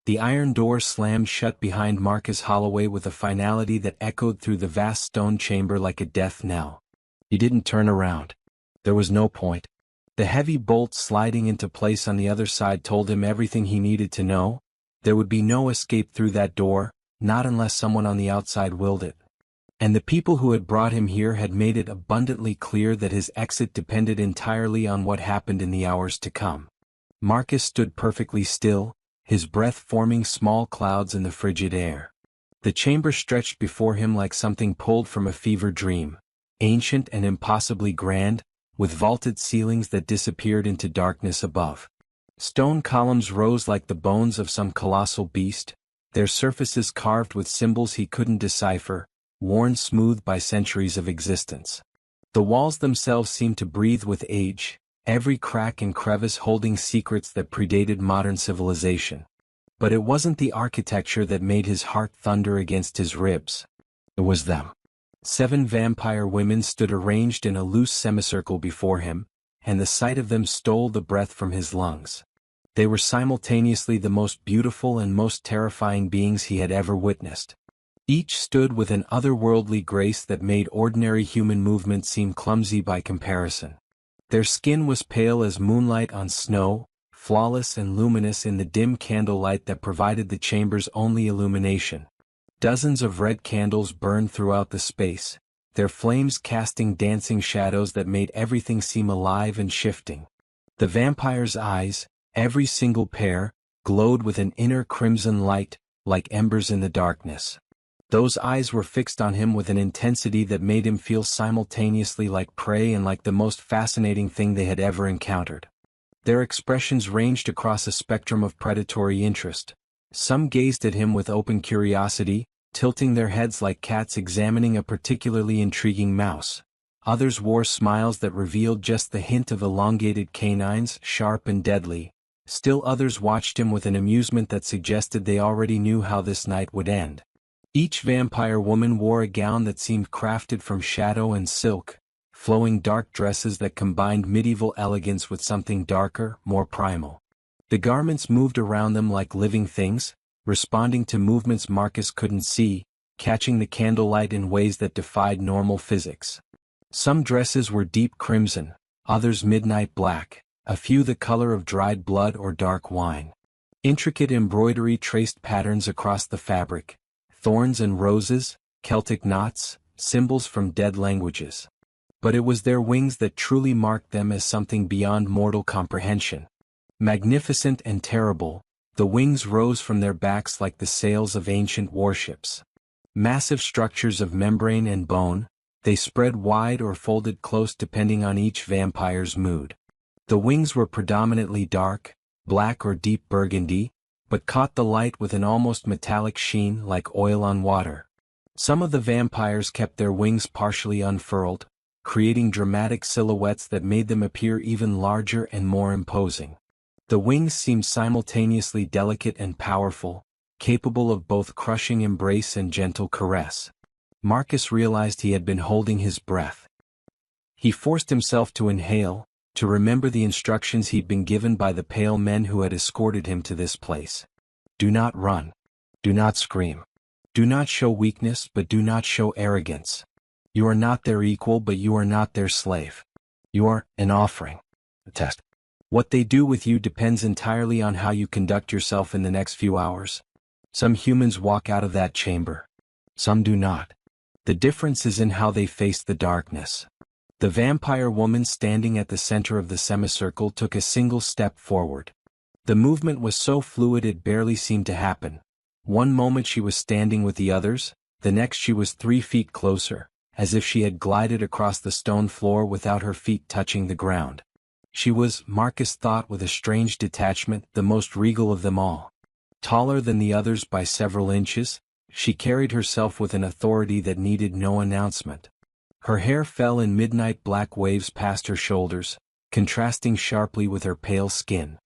The iron door slammed shut behind Marcus Holloway with a finality that echoed through the vast stone chamber like a death knell. He didn't turn around. There was no point. The heavy bolt sliding into place on the other side told him everything he needed to know. There would be no escape through that door, not unless someone on the outside willed it. And the people who had brought him here had made it abundantly clear that his exit depended entirely on what happened in the hours to come. Marcus stood perfectly still, his breath forming small clouds in the frigid air. The chamber stretched before him like something pulled from a fever dream, ancient and impossibly grand, with vaulted ceilings that disappeared into darkness above. Stone columns rose like the bones of some colossal beast, their surfaces carved with symbols he couldn't decipher, worn smooth by centuries of existence. The walls themselves seemed to breathe with age, every crack and crevice holding secrets that predated modern civilization. But it wasn't the architecture that made his heart thunder against his ribs. It was them. 7 vampire women stood arranged in a loose semicircle before him, and the sight of them stole the breath from his lungs. They were simultaneously the most beautiful and most terrifying beings he had ever witnessed. Each stood with an otherworldly grace that made ordinary human movement seem clumsy by comparison. Their skin was pale as moonlight on snow, flawless and luminous in the dim candlelight that provided the chamber's only illumination. Dozens of red candles burned throughout the space, their flames casting dancing shadows that made everything seem alive and shifting. The vampire's eyes, every single pair, glowed with an inner crimson light, like embers in the darkness. Those eyes were fixed on him with an intensity that made him feel simultaneously like prey and like the most fascinating thing they had ever encountered. Their expressions ranged across a spectrum of predatory interest. Some gazed at him with open curiosity, tilting their heads like cats examining a particularly intriguing mouse. Others wore smiles that revealed just the hint of elongated canines, sharp and deadly. Still others watched him with an amusement that suggested they already knew how this night would end. Each vampire woman wore a gown that seemed crafted from shadow and silk, flowing dark dresses that combined medieval elegance with something darker, more primal. The garments moved around them like living things, responding to movements Marcus couldn't see, catching the candlelight in ways that defied normal physics. Some dresses were deep crimson, others midnight black, a few the color of dried blood or dark wine. Intricate embroidery traced patterns across the fabric. Thorns and roses, Celtic knots, symbols from dead languages. But it was their wings that truly marked them as something beyond mortal comprehension. Magnificent and terrible, the wings rose from their backs like the sails of ancient warships. Massive structures of membrane and bone, they spread wide or folded close depending on each vampire's mood. The wings were predominantly dark, black or deep burgundy, but caught the light with an almost metallic sheen like oil on water. Some of the vampires kept their wings partially unfurled, creating dramatic silhouettes that made them appear even larger and more imposing. The wings seemed simultaneously delicate and powerful, capable of both crushing embrace and gentle caress. Marcus realized he had been holding his breath. He forced himself to inhale, to remember the instructions he'd been given by the pale men who had escorted him to this place. Do not run. Do not scream. Do not show weakness, but do not show arrogance. You are not their equal, but you are not their slave. You are an offering. A test. What they do with you depends entirely on how you conduct yourself in the next few hours. Some humans walk out of that chamber. Some do not. The difference is in how they face the darkness. The vampire woman standing at the center of the semicircle took a single step forward. The movement was so fluid it barely seemed to happen. One moment she was standing with the others, the next she was 3 feet closer, as if she had glided across the stone floor without her feet touching the ground. She was, Marcus thought with a strange detachment, the most regal of them all. Taller than the others by several inches, she carried herself with an authority that needed no announcement. Her hair fell in midnight black waves past her shoulders, contrasting sharply with her pale skin.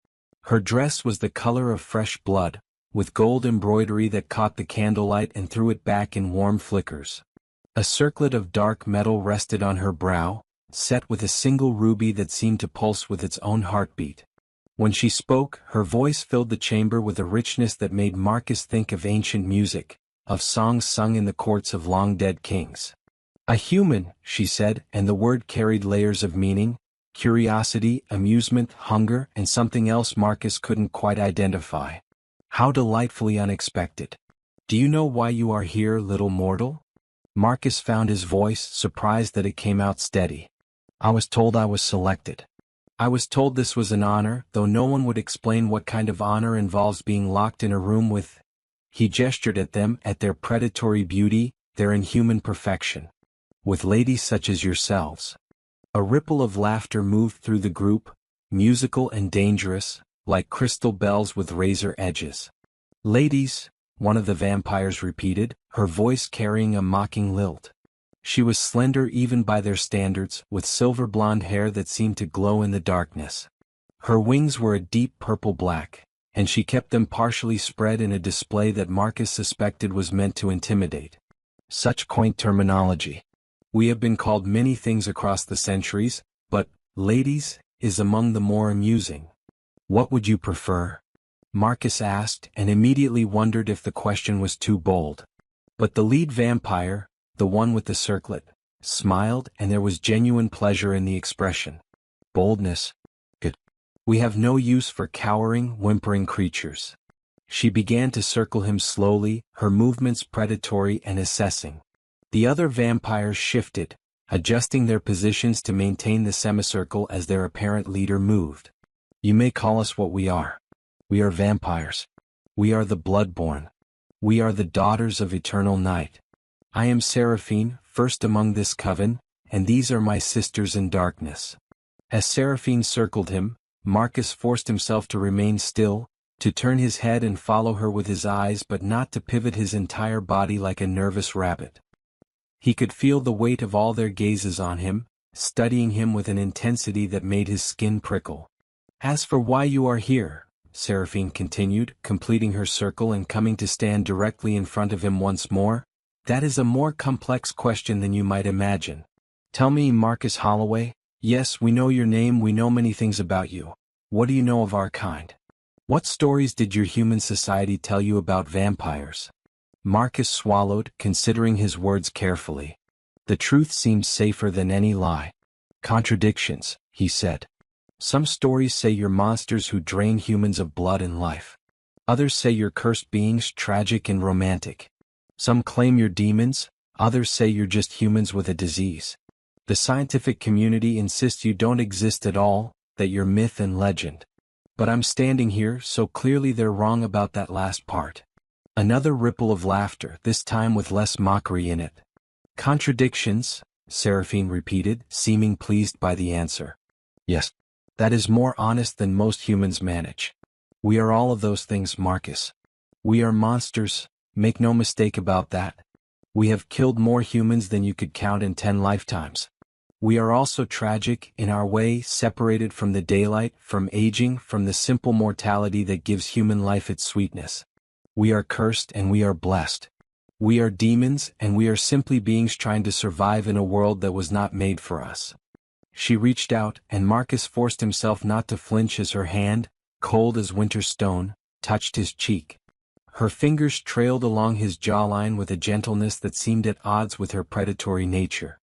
Her dress was the color of fresh blood, with gold embroidery that caught the candlelight and threw it back in warm flickers. A circlet of dark metal rested on her brow, set with a single ruby that seemed to pulse with its own heartbeat. When she spoke, her voice filled the chamber with a richness that made Marcus think of ancient music, of songs sung in the courts of long-dead kings. "A human," she said, and the word carried layers of meaning, curiosity, amusement, hunger, and something else Marcus couldn't quite identify. How delightfully unexpected. "Do you know why you are here, little mortal?" Marcus found his voice, surprised that it came out steady. "I was told I was selected. I was told this was an honor, though no one would explain what kind of honor involves being locked in a room with—" He gestured at them, at their predatory beauty, their inhuman perfection. "With ladies such as yourselves." A ripple of laughter moved through the group, musical and dangerous, like crystal bells with razor edges. "Ladies," one of the vampires repeated, her voice carrying a mocking lilt. She was slender even by their standards, with silver blonde hair that seemed to glow in the darkness. Her wings were a deep purple-black, and she kept them partially spread in a display that Marcus suspected was meant to intimidate. Such quaint terminology. We have been called many things across the centuries, but ladies is among the more amusing. "What would you prefer?" Marcus asked, and immediately wondered if the question was too bold. But the lead vampire, the one with the circlet, smiled, and there was genuine pleasure in the expression. "Boldness? Good. We have no use for cowering, whimpering creatures." She began to circle him slowly, her movements predatory and assessing. The other vampires shifted, adjusting their positions to maintain the semicircle as their apparent leader moved. "You may call us what we are. We are vampires. We are the bloodborne. We are the daughters of eternal night. I am Seraphine, first among this coven, and these are my sisters in darkness." As Seraphine circled him, Marcus forced himself to remain still, to turn his head and follow her with his eyes but not to pivot his entire body like a nervous rabbit. He could feel the weight of all their gazes on him, studying him with an intensity that made his skin prickle. "As for why you are here," Seraphine continued, completing her circle and coming to stand directly in front of him once more, "that is a more complex question than you might imagine. Tell me, Marcus Holloway. Yes, we know your name, we know many things about you. What do you know of our kind? What stories did your human society tell you about vampires?" Marcus swallowed, considering his words carefully. The truth seemed safer than any lie. "Contradictions," he said. "Some stories say you're monsters who drain humans of blood and life. Others say you're cursed beings, tragic and romantic. Some claim you're demons, others say you're just humans with a disease. The scientific community insists you don't exist at all, that you're myth and legend. But I'm standing here, so clearly they're wrong about that last part." Another ripple of laughter, this time with less mockery in it. "Contradictions," Seraphine repeated, seeming pleased by the answer. "Yes. That is more honest than most humans manage. We are all of those things, Marcus. We are monsters, make no mistake about that. We have killed more humans than you could count in 10 lifetimes. We are also tragic, in our way, separated from the daylight, from aging, from the simple mortality that gives human life its sweetness. We are cursed and we are blessed. We are demons and we are simply beings trying to survive in a world that was not made for us." She reached out, and Marcus forced himself not to flinch as her hand, cold as winter stone, touched his cheek. Her fingers trailed along his jawline with a gentleness that seemed at odds with her predatory nature.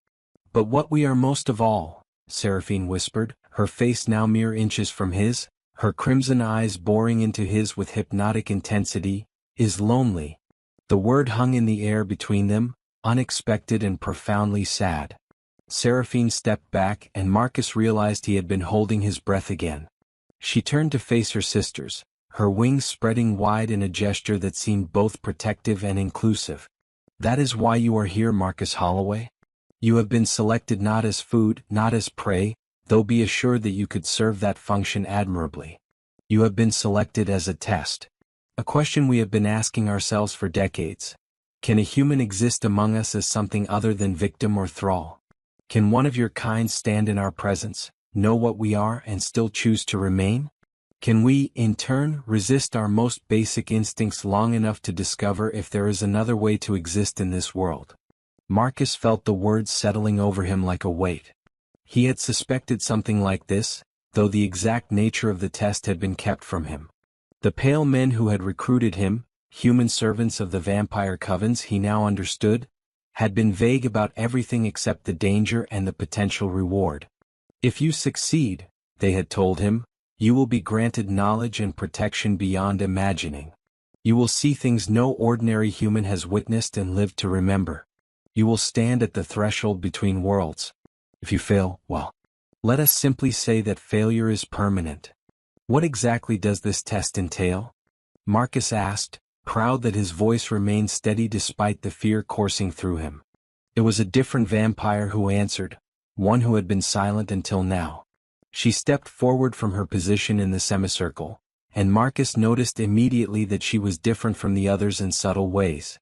"But what we are most of all," Seraphine whispered, her face now mere inches from his, her crimson eyes boring into his with hypnotic intensity, "is lonely." The word hung in the air between them, unexpected and profoundly sad. Seraphine stepped back, and Marcus realized he had been holding his breath again. She turned to face her sisters, her wings spreading wide in a gesture that seemed both protective and inclusive. "That is why you are here, Marcus Holloway. You have been selected not as food, not as prey, though be assured that you could serve that function admirably. You have been selected as a test. A question we have been asking ourselves for decades. Can a human exist among us as something other than victim or thrall? Can one of your kind stand in our presence, know what we are and still choose to remain? Can we, in turn, resist our most basic instincts long enough to discover if there is another way to exist in this world?" Marcus felt the words settling over him like a weight. He had suspected something like this, though the exact nature of the test had been kept from him. The pale men who had recruited him, human servants of the vampire covens he now understood, had been vague about everything except the danger and the potential reward. If you succeed, they had told him, you will be granted knowledge and protection beyond imagining. You will see things no ordinary human has witnessed and lived to remember. You will stand at the threshold between worlds. If you fail, well, let us simply say that failure is permanent. What exactly does this test entail? Marcus asked, proud that his voice remained steady despite the fear coursing through him. It was a different vampire who answered, one who had been silent until now. She stepped forward from her position in the semicircle, and Marcus noticed immediately that she was different from the others in subtle ways.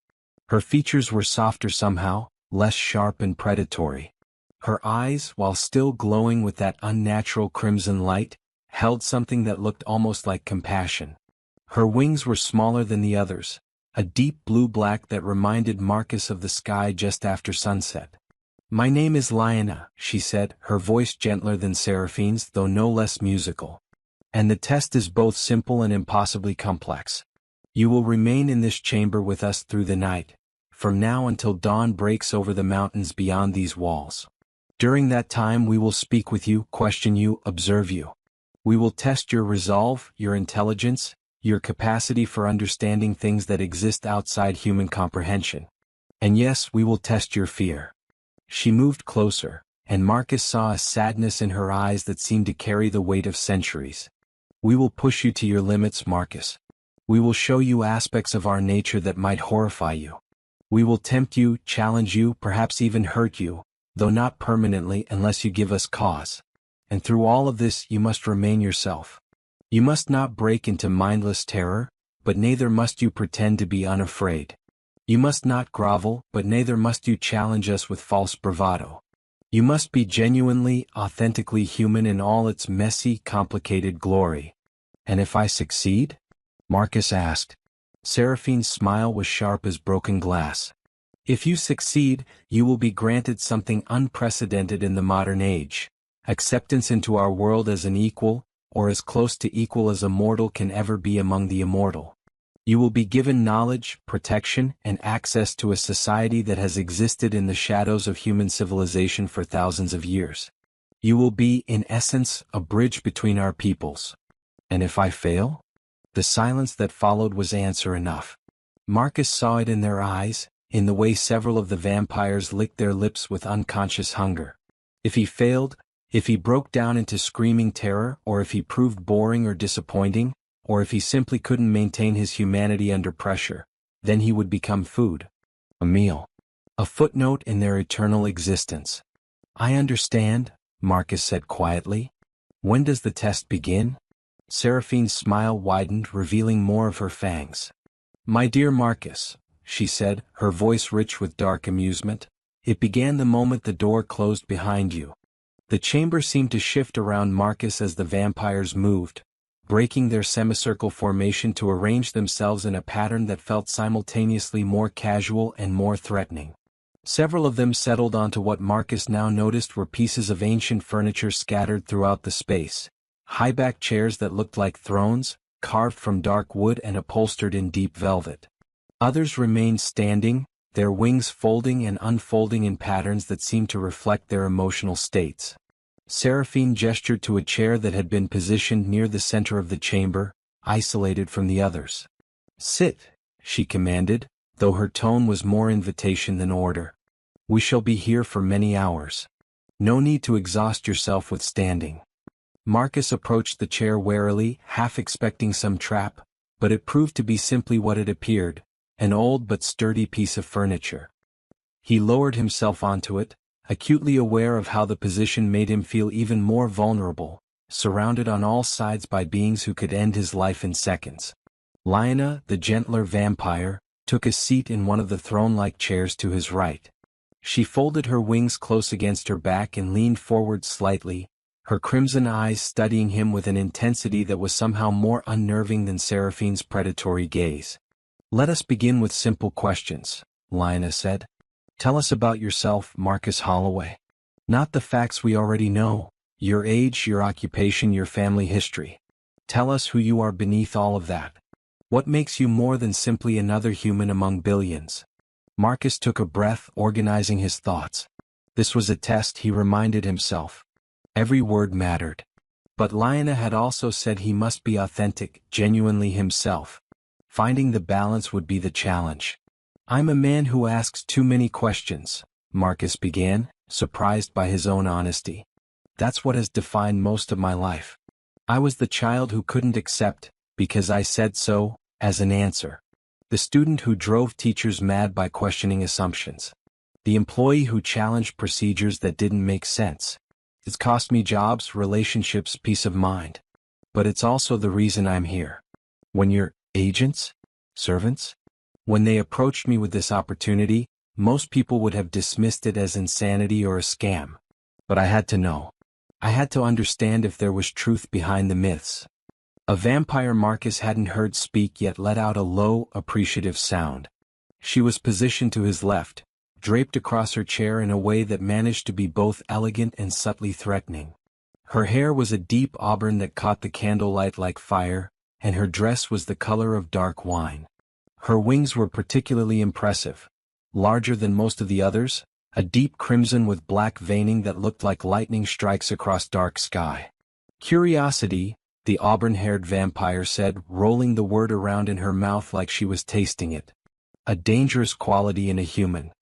Her features were softer somehow, less sharp and predatory. Her eyes, while still glowing with that unnatural crimson light, held something that looked almost like compassion. Her wings were smaller than the others, a deep blue-black that reminded Marcus of the sky just after sunset. My name is Lyanna, she said, her voice gentler than Seraphine's though no less musical. And the test is both simple and impossibly complex. You will remain in this chamber with us through the night, from now until dawn breaks over the mountains beyond these walls. During that time we will speak with you, question you, observe you. We will test your resolve, your intelligence, your capacity for understanding things that exist outside human comprehension. And yes, we will test your fear. She moved closer, and Marcus saw a sadness in her eyes that seemed to carry the weight of centuries. We will push you to your limits, Marcus. We will show you aspects of our nature that might horrify you. We will tempt you, challenge you, perhaps even hurt you, though not permanently unless you give us cause. And through all of this you must remain yourself. You must not break into mindless terror, but neither must you pretend to be unafraid. You must not grovel, but neither must you challenge us with false bravado. You must be genuinely, authentically human in all its messy, complicated glory. And if I succeed? Marcus asked. Seraphine's smile was sharp as broken glass. If you succeed, you will be granted something unprecedented in the modern age, acceptance into our world as an equal, or as close to equal as a mortal can ever be among the immortal. You will be given knowledge, protection, and access to a society that has existed in the shadows of human civilization for thousands of years. You will be, in essence, a bridge between our peoples. And if I fail? The silence that followed was answer enough. Marcus saw it in their eyes, in the way several of the vampires licked their lips with unconscious hunger. If he failed, if he broke down into screaming terror, or if he proved boring or disappointing, or if he simply couldn't maintain his humanity under pressure, then he would become food. A meal. A footnote in their eternal existence. I understand, Marcus said quietly. When does the test begin? Seraphine's smile widened, revealing more of her fangs. My dear Marcus, she said, her voice rich with dark amusement, it began the moment the door closed behind you. The chamber seemed to shift around Marcus as the vampires moved, breaking their semicircle formation to arrange themselves in a pattern that felt simultaneously more casual and more threatening. Several of them settled onto what Marcus now noticed were pieces of ancient furniture scattered throughout the space, high-backed chairs that looked like thrones, carved from dark wood and upholstered in deep velvet. Others remained standing, their wings folding and unfolding in patterns that seemed to reflect their emotional states. Seraphine gestured to a chair that had been positioned near the center of the chamber, isolated from the others. Sit, she commanded, though her tone was more invitation than order. We shall be here for many hours. No need to exhaust yourself with standing. Marcus approached the chair warily, half expecting some trap, but it proved to be simply what it appeared, an old but sturdy piece of furniture. He lowered himself onto it, acutely aware of how the position made him feel even more vulnerable, surrounded on all sides by beings who could end his life in seconds. Lyanna, the gentler vampire, took a seat in one of the throne-like chairs to his right. She folded her wings close against her back and leaned forward slightly, her crimson eyes studying him with an intensity that was somehow more unnerving than Seraphine's predatory gaze. Let us begin with simple questions, Lyanna said. Tell us about yourself, Marcus Holloway. Not the facts we already know, Your age, your occupation, your family history. Tell us who you are beneath all of that. What makes you more than simply another human among billions? Marcus took a breath, organizing his thoughts. This was a test, he reminded himself. Every word mattered. But Lyanna had also said he must be authentic, genuinely himself. Finding the balance would be the challenge. I'm a man who asks too many questions, Marcus began, surprised by his own honesty. That's what has defined most of my life. I was the child who couldn't accept, because I said so, as an answer. The student who drove teachers mad by questioning assumptions. The employee who challenged procedures that didn't make sense. It's cost me jobs, relationships, peace of mind. But it's also the reason I'm here. When your agents? Servants? When they approached me with this opportunity, most people would have dismissed it as insanity or a scam. But I had to know. I had to understand if there was truth behind the myths. A vampire Marcus hadn't heard speak yet let out a low, appreciative sound. She was positioned to his left, draped across her chair in a way that managed to be both elegant and subtly threatening. Her hair was a deep auburn that caught the candlelight like fire, and her dress was the color of dark wine. Her wings were particularly impressive. Larger than most of the others, a deep crimson with black veining that looked like lightning strikes across dark sky. Curiosity, the auburn-haired vampire said, rolling the word around in her mouth like she was tasting it. A dangerous quality in a human.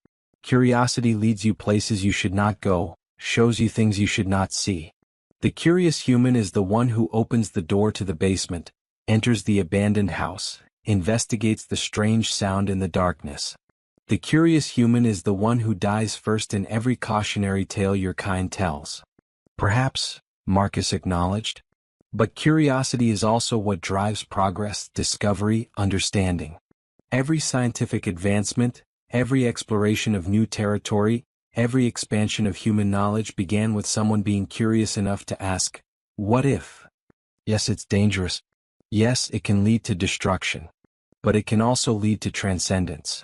Curiosity leads you places you should not go, shows you things you should not see. The curious human is the one who opens the door to the basement, enters the abandoned house, investigates the strange sound in the darkness. The curious human is the one who dies first in every cautionary tale your kind tells. Perhaps, Marcus acknowledged. But curiosity is also what drives progress, discovery, understanding. Every scientific advancement, every exploration of new territory, every expansion of human knowledge began with someone being curious enough to ask, what if? Yes, it's dangerous. Yes, it can lead to destruction. But it can also lead to transcendence.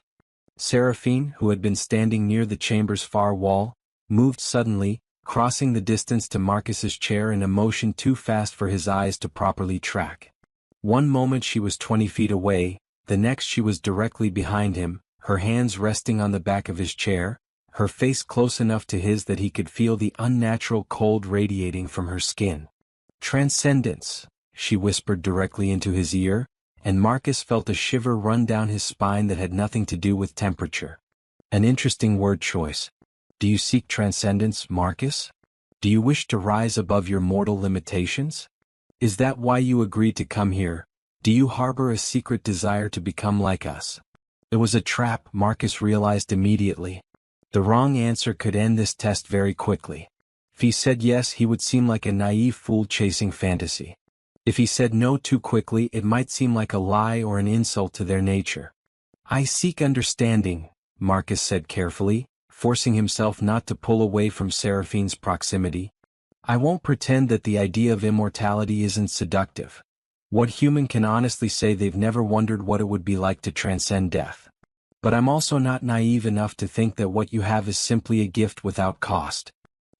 Seraphine, who had been standing near the chamber's far wall, moved suddenly, crossing the distance to Marcus's chair in a motion too fast for his eyes to properly track. One moment she was 20 feet away, the next she was directly behind him, her hands resting on the back of his chair, her face close enough to his that he could feel the unnatural cold radiating from her skin. Transcendence, she whispered directly into his ear, and Marcus felt a shiver run down his spine that had nothing to do with temperature. An interesting word choice. Do you seek transcendence, Marcus? Do you wish to rise above your mortal limitations? Is that why you agreed to come here? Do you harbor a secret desire to become like us? It was a trap, Marcus realized immediately. The wrong answer could end this test very quickly. If he said yes, he would seem like a naive fool chasing fantasy. If he said no too quickly, it might seem like a lie or an insult to their nature. I seek understanding, Marcus said carefully, forcing himself not to pull away from Seraphine's proximity. I won't pretend that the idea of immortality isn't seductive. What human can honestly say they've never wondered what it would be like to transcend death? But I'm also not naive enough to think that what you have is simply a gift without cost.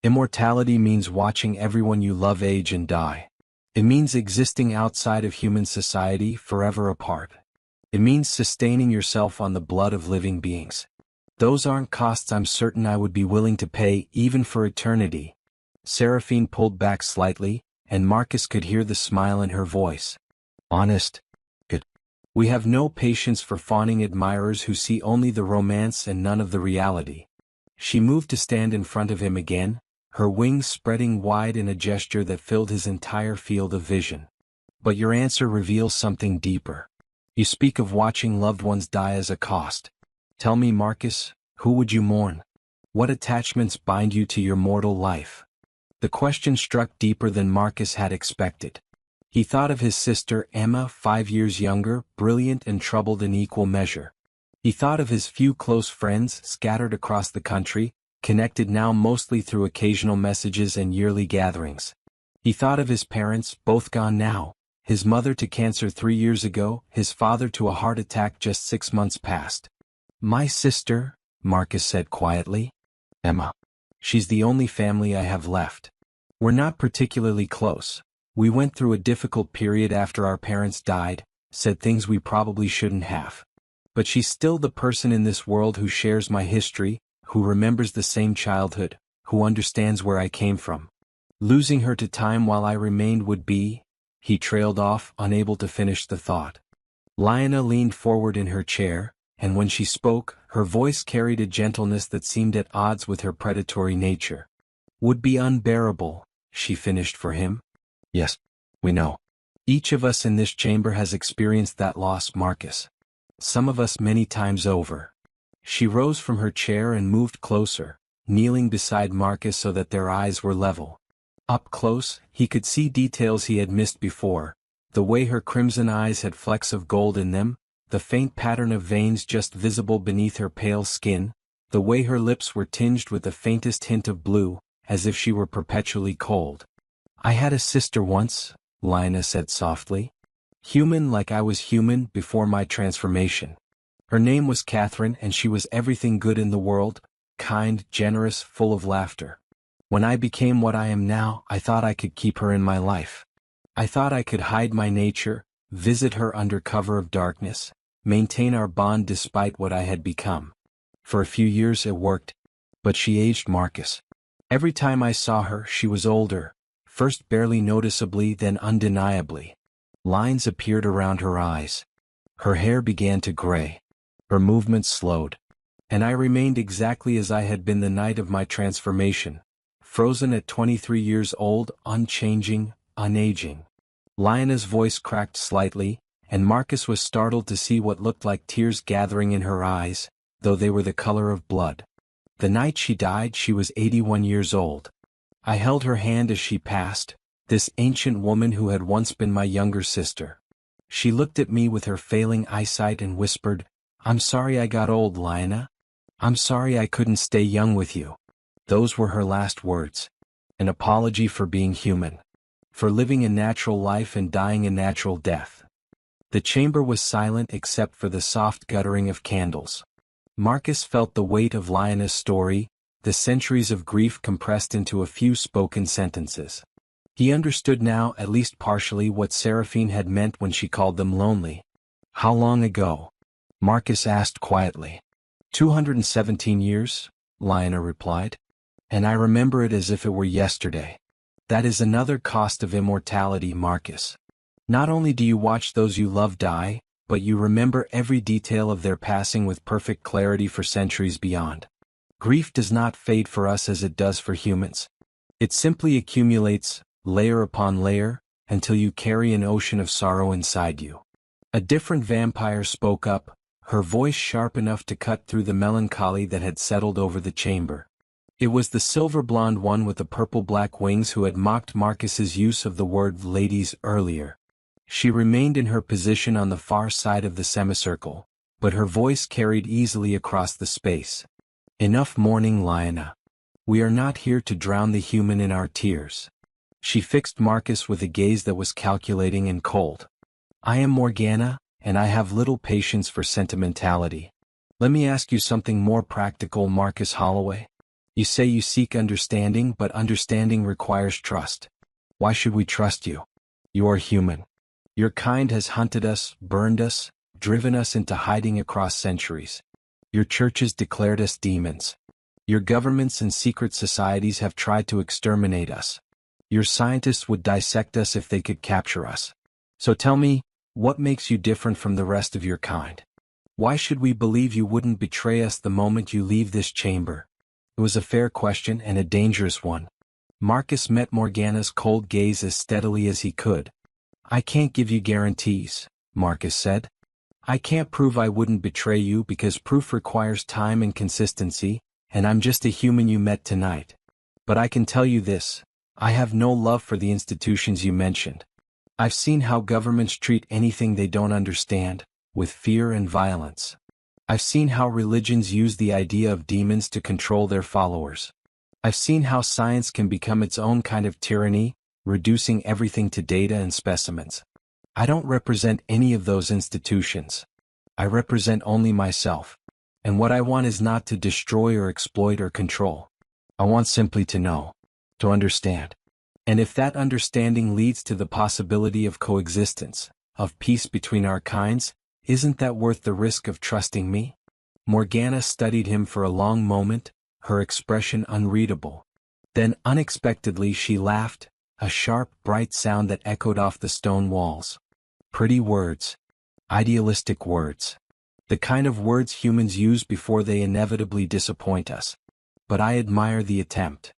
Immortality means watching everyone you love age and die. It means existing outside of human society, forever apart. It means sustaining yourself on the blood of living beings. Those aren't costs I'm certain I would be willing to pay, even for eternity. Seraphine pulled back slightly, and Marcus could hear the smile in her voice. Honest? Good. We have no patience for fawning admirers who see only the romance and none of the reality. She moved to stand in front of him again, her wings spreading wide in a gesture that filled his entire field of vision. But your answer reveals something deeper. You speak of watching loved ones die as a cost. Tell me, Marcus, who would you mourn? What attachments bind you to your mortal life? The question struck deeper than Marcus had expected. He thought of his sister Emma, 5 years younger, brilliant and troubled in equal measure. He thought of his few close friends scattered across the country, connected now mostly through occasional messages and yearly gatherings. He thought of his parents, both gone now, his mother to cancer 3 years ago, his father to a heart attack just 6 months past. My sister, Marcus said quietly. Emma. She's the only family I have left. We're not particularly close. We went through a difficult period after our parents died, said things we probably shouldn't have. But she's still the person in this world who shares my history, who remembers the same childhood, who understands where I came from. Losing her to time while I remained would be, he trailed off, unable to finish the thought. Lyanna leaned forward in her chair, and when she spoke, her voice carried a gentleness that seemed at odds with her predatory nature. Would be unbearable, she finished for him. Yes, we know. Each of us in this chamber has experienced that loss, Marcus. Some of us many times over. She rose from her chair and moved closer, kneeling beside Marcus so that their eyes were level. Up close, he could see details he had missed before, the way her crimson eyes had flecks of gold in them, the faint pattern of veins just visible beneath her pale skin, the way her lips were tinged with the faintest hint of blue, as if she were perpetually cold. I had a sister once, Lyanna said softly. Human like I was human before my transformation. Her name was Catherine and she was everything good in the world, kind, generous, full of laughter. When I became what I am now, I thought I could keep her in my life. I thought I could hide my nature, visit her under cover of darkness, maintain our bond despite what I had become. For a few years it worked. But she aged, Marcus. Every time I saw her, she was older, first barely noticeably, then undeniably. Lines appeared around her eyes. Her hair began to gray. Her movements slowed. And I remained exactly as I had been the night of my transformation, frozen at 23 years old, unchanging, unaging. Lyanna's voice cracked slightly, and Marcus was startled to see what looked like tears gathering in her eyes, though they were the color of blood. The night she died, she was 81 years old. I held her hand as she passed, this ancient woman who had once been my younger sister. She looked at me with her failing eyesight and whispered, "I'm sorry I got old, Lyanna. I'm sorry I couldn't stay young with you." Those were her last words. An apology for being human. For living a natural life and dying a natural death. The chamber was silent except for the soft guttering of candles. Marcus felt the weight of Lyanna's story, the centuries of grief compressed into a few spoken sentences. He understood now, at least partially, what Seraphine had meant when she called them lonely. "How long ago?" Marcus asked quietly. 217 years, Lyanna replied. "And I remember it as if it were yesterday." That is another cost of immortality, Marcus. Not only do you watch those you love die, but you remember every detail of their passing with perfect clarity for centuries beyond. Grief does not fade for us as it does for humans. It simply accumulates, layer upon layer, until you carry an ocean of sorrow inside you. A different vampire spoke up, her voice sharp enough to cut through the melancholy that had settled over the chamber. It was the silver-blonde one with the purple-black wings who had mocked Marcus's use of the word ladies earlier. She remained in her position on the far side of the semicircle, but her voice carried easily across the space. "Enough mourning, Lyanna. We are not here to drown the human in our tears." She fixed Marcus with a gaze that was calculating and cold. "I am Morgana, and I have little patience for sentimentality. Let me ask you something more practical, Marcus Holloway. You say you seek understanding, but understanding requires trust. Why should we trust you? You are human. Your kind has hunted us, burned us, driven us into hiding across centuries. Your churches declared us demons. Your governments and secret societies have tried to exterminate us. Your scientists would dissect us if they could capture us. So tell me, what makes you different from the rest of your kind? Why should we believe you wouldn't betray us the moment you leave this chamber?" It was a fair question and a dangerous one. Marcus met Morgana's cold gaze as steadily as he could. "I can't give you guarantees," Marcus said. "I can't prove I wouldn't betray you because proof requires time and consistency, and I'm just a human you met tonight. But I can tell you this, I have no love for the institutions you mentioned. I've seen how governments treat anything they don't understand, with fear and violence. I've seen how religions use the idea of demons to control their followers. I've seen how science can become its own kind of tyranny, reducing everything to data and specimens. I don't represent any of those institutions. I represent only myself. And what I want is not to destroy or exploit or control. I want simply to know, to understand. And if that understanding leads to the possibility of coexistence, of peace between our kinds, isn't that worth the risk of trusting me? Morgana studied him for a long moment, her expression unreadable. Then unexpectedly she laughed, a sharp, bright sound that echoed off the stone walls. Pretty words. Idealistic words. The kind of words humans use before they inevitably disappoint us. But I admire the attempt.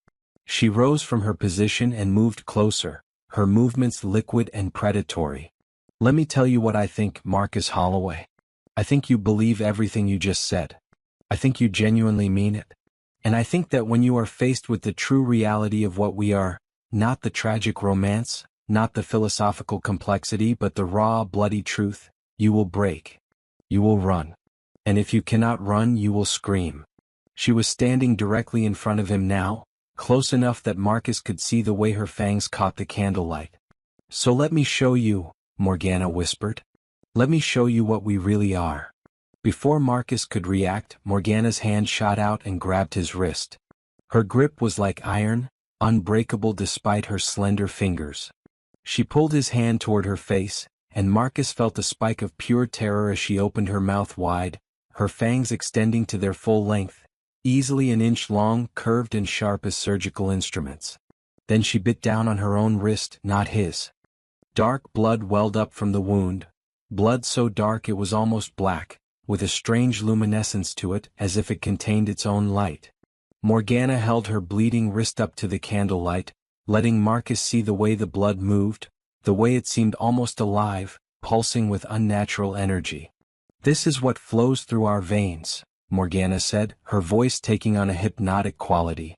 She rose from her position and moved closer, her movements liquid and predatory. Let me tell you what I think, Marcus Holloway. I think you believe everything you just said. I think you genuinely mean it. And I think that when you are faced with the true reality of what we are, not the tragic romance, not the philosophical complexity but the raw, bloody truth, you will break. You will run. And if you cannot run, you will scream. She was standing directly in front of him now, close enough that Marcus could see the way her fangs caught the candlelight. So let me show you, Morgana whispered. Let me show you what we really are. Before Marcus could react, Morgana's hand shot out and grabbed his wrist. Her grip was like iron, unbreakable despite her slender fingers. She pulled his hand toward her face, and Marcus felt a spike of pure terror as she opened her mouth wide, her fangs extending to their full length, easily an inch long, curved and sharp as surgical instruments. Then she bit down on her own wrist, not his. Dark blood welled up from the wound, blood so dark it was almost black, with a strange luminescence to it as if it contained its own light. Morgana held her bleeding wrist up to the candlelight, letting Marcus see the way the blood moved, the way it seemed almost alive, pulsing with unnatural energy. This is what flows through our veins, Morgana said, her voice taking on a hypnotic quality.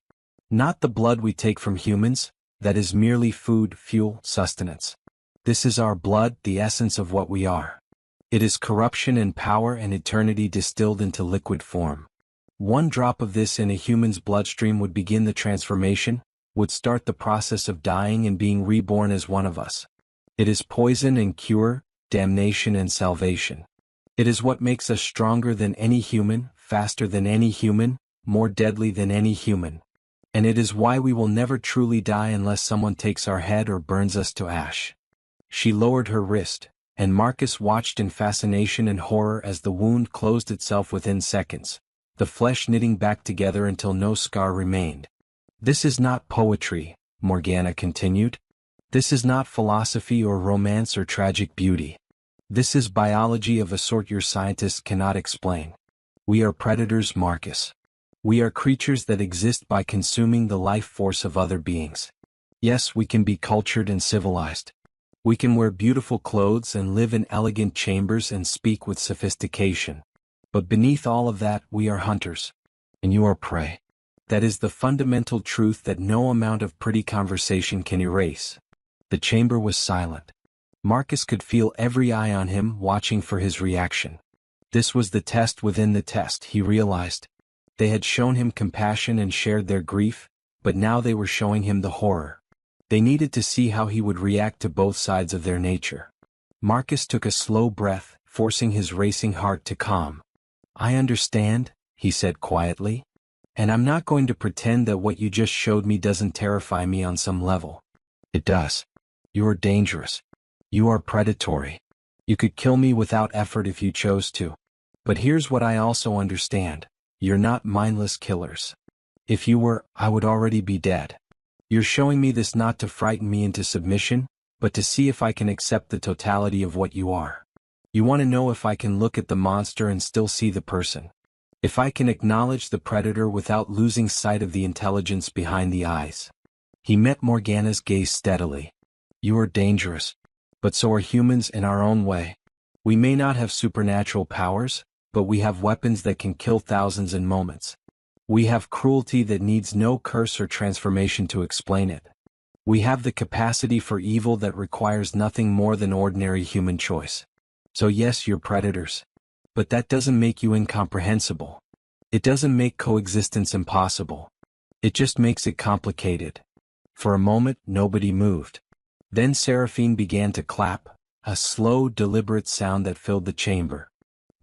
Not the blood we take from humans, that is merely food, fuel, sustenance. This is our blood, the essence of what we are. It is corruption and power and eternity distilled into liquid form. One drop of this in a human's bloodstream would begin the transformation, would start the process of dying and being reborn as one of us. It is poison and cure, damnation and salvation. It is what makes us stronger than any human, faster than any human, more deadly than any human. And it is why we will never truly die unless someone takes our head or burns us to ash. She lowered her wrist, and Marcus watched in fascination and horror as the wound closed itself within seconds, the flesh knitting back together until no scar remained. This is not poetry, Morgana continued. This is not philosophy or romance or tragic beauty. This is biology of a sort your scientists cannot explain. We are predators, Marcus. We are creatures that exist by consuming the life force of other beings. Yes, we can be cultured and civilized. We can wear beautiful clothes and live in elegant chambers and speak with sophistication. But beneath all of that, we are hunters. And you are prey. That is the fundamental truth that no amount of pretty conversation can erase. The chamber was silent. Marcus could feel every eye on him watching for his reaction. This was the test within the test, he realized. They had shown him compassion and shared their grief, but now they were showing him the horror. They needed to see how he would react to both sides of their nature. Marcus took a slow breath, forcing his racing heart to calm. I understand, he said quietly. And I'm not going to pretend that what you just showed me doesn't terrify me on some level. It does. You are dangerous. You are predatory. You could kill me without effort if you chose to. But here's what I also understand. You're not mindless killers. If you were, I would already be dead. You're showing me this not to frighten me into submission, but to see if I can accept the totality of what you are. You want to know if I can look at the monster and still see the person. If I can acknowledge the predator without losing sight of the intelligence behind the eyes. He met Morgana's gaze steadily. You are dangerous. But so are humans in our own way. We may not have supernatural powers, but we have weapons that can kill thousands in moments. We have cruelty that needs no curse or transformation to explain it. We have the capacity for evil that requires nothing more than ordinary human choice. So yes, you're predators. But that doesn't make you incomprehensible. It doesn't make coexistence impossible. It just makes it complicated. For a moment, nobody moved. Then Seraphine began to clap, a slow, deliberate sound that filled the chamber.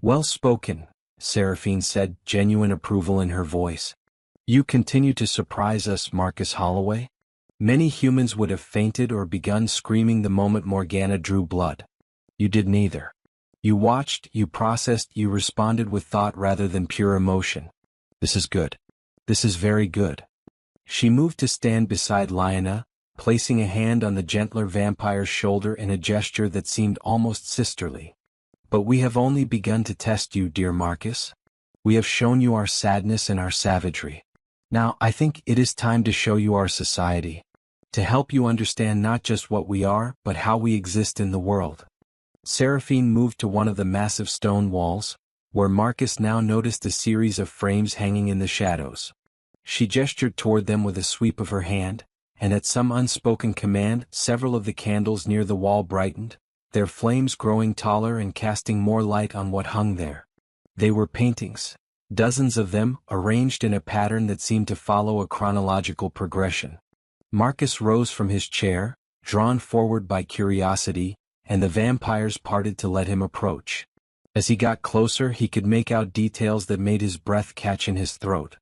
Well spoken, Seraphine said, genuine approval in her voice. You continue to surprise us, Marcus Holloway. Many humans would have fainted or begun screaming the moment Morgana drew blood. You did neither. You watched, you processed, you responded with thought rather than pure emotion. This is good. This is very good. She moved to stand beside Lyanna, placing a hand on the gentler vampire's shoulder in a gesture that seemed almost sisterly. But we have only begun to test you, dear Marcus. We have shown you our sadness and our savagery. Now I think it is time to show you our society. To help you understand not just what we are, but how we exist in the world. Seraphine moved to one of the massive stone walls, where Marcus now noticed a series of frames hanging in the shadows. She gestured toward them with a sweep of her hand, and at some unspoken command, several of the candles near the wall brightened, their flames growing taller and casting more light on what hung there. They were paintings, dozens of them, arranged in a pattern that seemed to follow a chronological progression. Marcus rose from his chair, drawn forward by curiosity, and the vampires parted to let him approach. As he got closer, he could make out details that made his breath catch in his throat.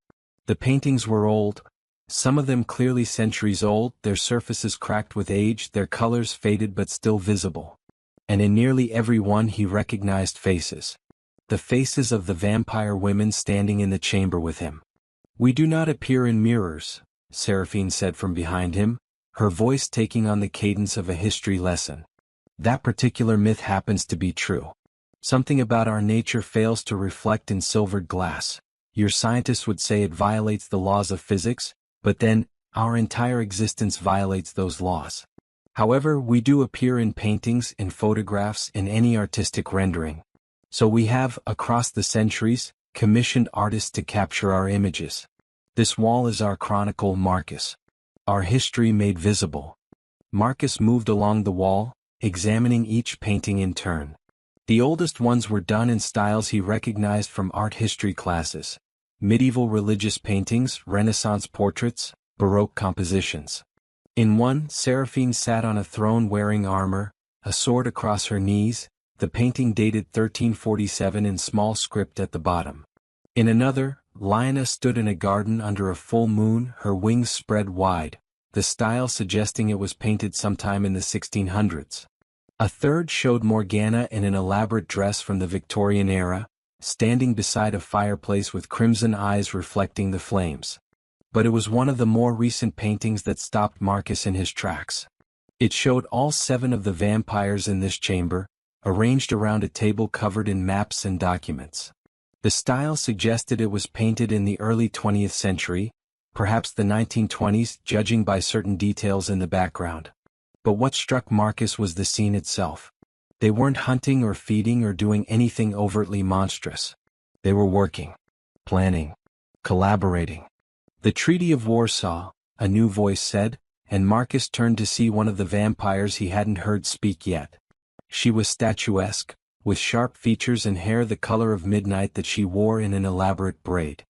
The paintings were old, some of them clearly centuries old, their surfaces cracked with age, their colors faded but still visible. And in nearly every one he recognized faces. The faces of the vampire women standing in the chamber with him. "We do not appear in mirrors," Seraphine said from behind him, her voice taking on the cadence of a history lesson. "That particular myth happens to be true. Something about our nature fails to reflect in silvered glass. Your scientists would say it violates the laws of physics, but then, our entire existence violates those laws. However, we do appear in paintings, in photographs, in any artistic rendering. So we have, across the centuries, commissioned artists to capture our images. This wall is our chronicle, Marcus. Our history made visible." Marcus moved along the wall, examining each painting in turn. The oldest ones were done in styles he recognized from art history classes: medieval religious paintings, Renaissance portraits, Baroque compositions. In one, Seraphine sat on a throne wearing armor, a sword across her knees, the painting dated 1347 in small script at the bottom. In another, Lyanna stood in a garden under a full moon, her wings spread wide, the style suggesting it was painted sometime in the 1600s. A third showed Morgana in an elaborate dress from the Victorian era, standing beside a fireplace with crimson eyes reflecting the flames. But it was one of the more recent paintings that stopped Marcus in his tracks. It showed all 7 of the vampires in this chamber, arranged around a table covered in maps and documents. The style suggested it was painted in the early 20th century, perhaps the 1920s, judging by certain details in the background. But what struck Marcus was the scene itself. They weren't hunting or feeding or doing anything overtly monstrous. They were working, planning, collaborating. "The Treaty of Warsaw," a new voice said, and Marcus turned to see one of the vampires he hadn't heard speak yet. She was statuesque, with sharp features and hair the color of midnight that she wore in an elaborate braid.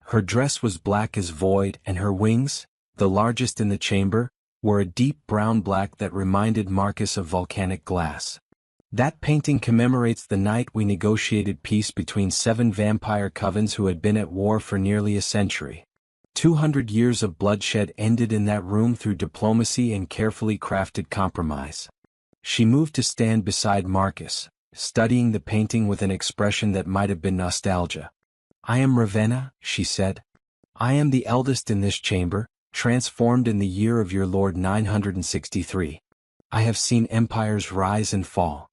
Her dress was black as void, and her wings, the largest in the chamber, were a deep brown black that reminded Marcus of volcanic glass. That painting commemorates the night we negotiated peace between 7 vampire covens who had been at war for nearly a century. 200 years of bloodshed ended in that room through diplomacy and carefully crafted compromise. She moved to stand beside Marcus, studying the painting with an expression that might have been nostalgia. "I am Ravenna," she said. "I am the eldest in this chamber, transformed in the year of your Lord 963. I have seen empires rise and fall.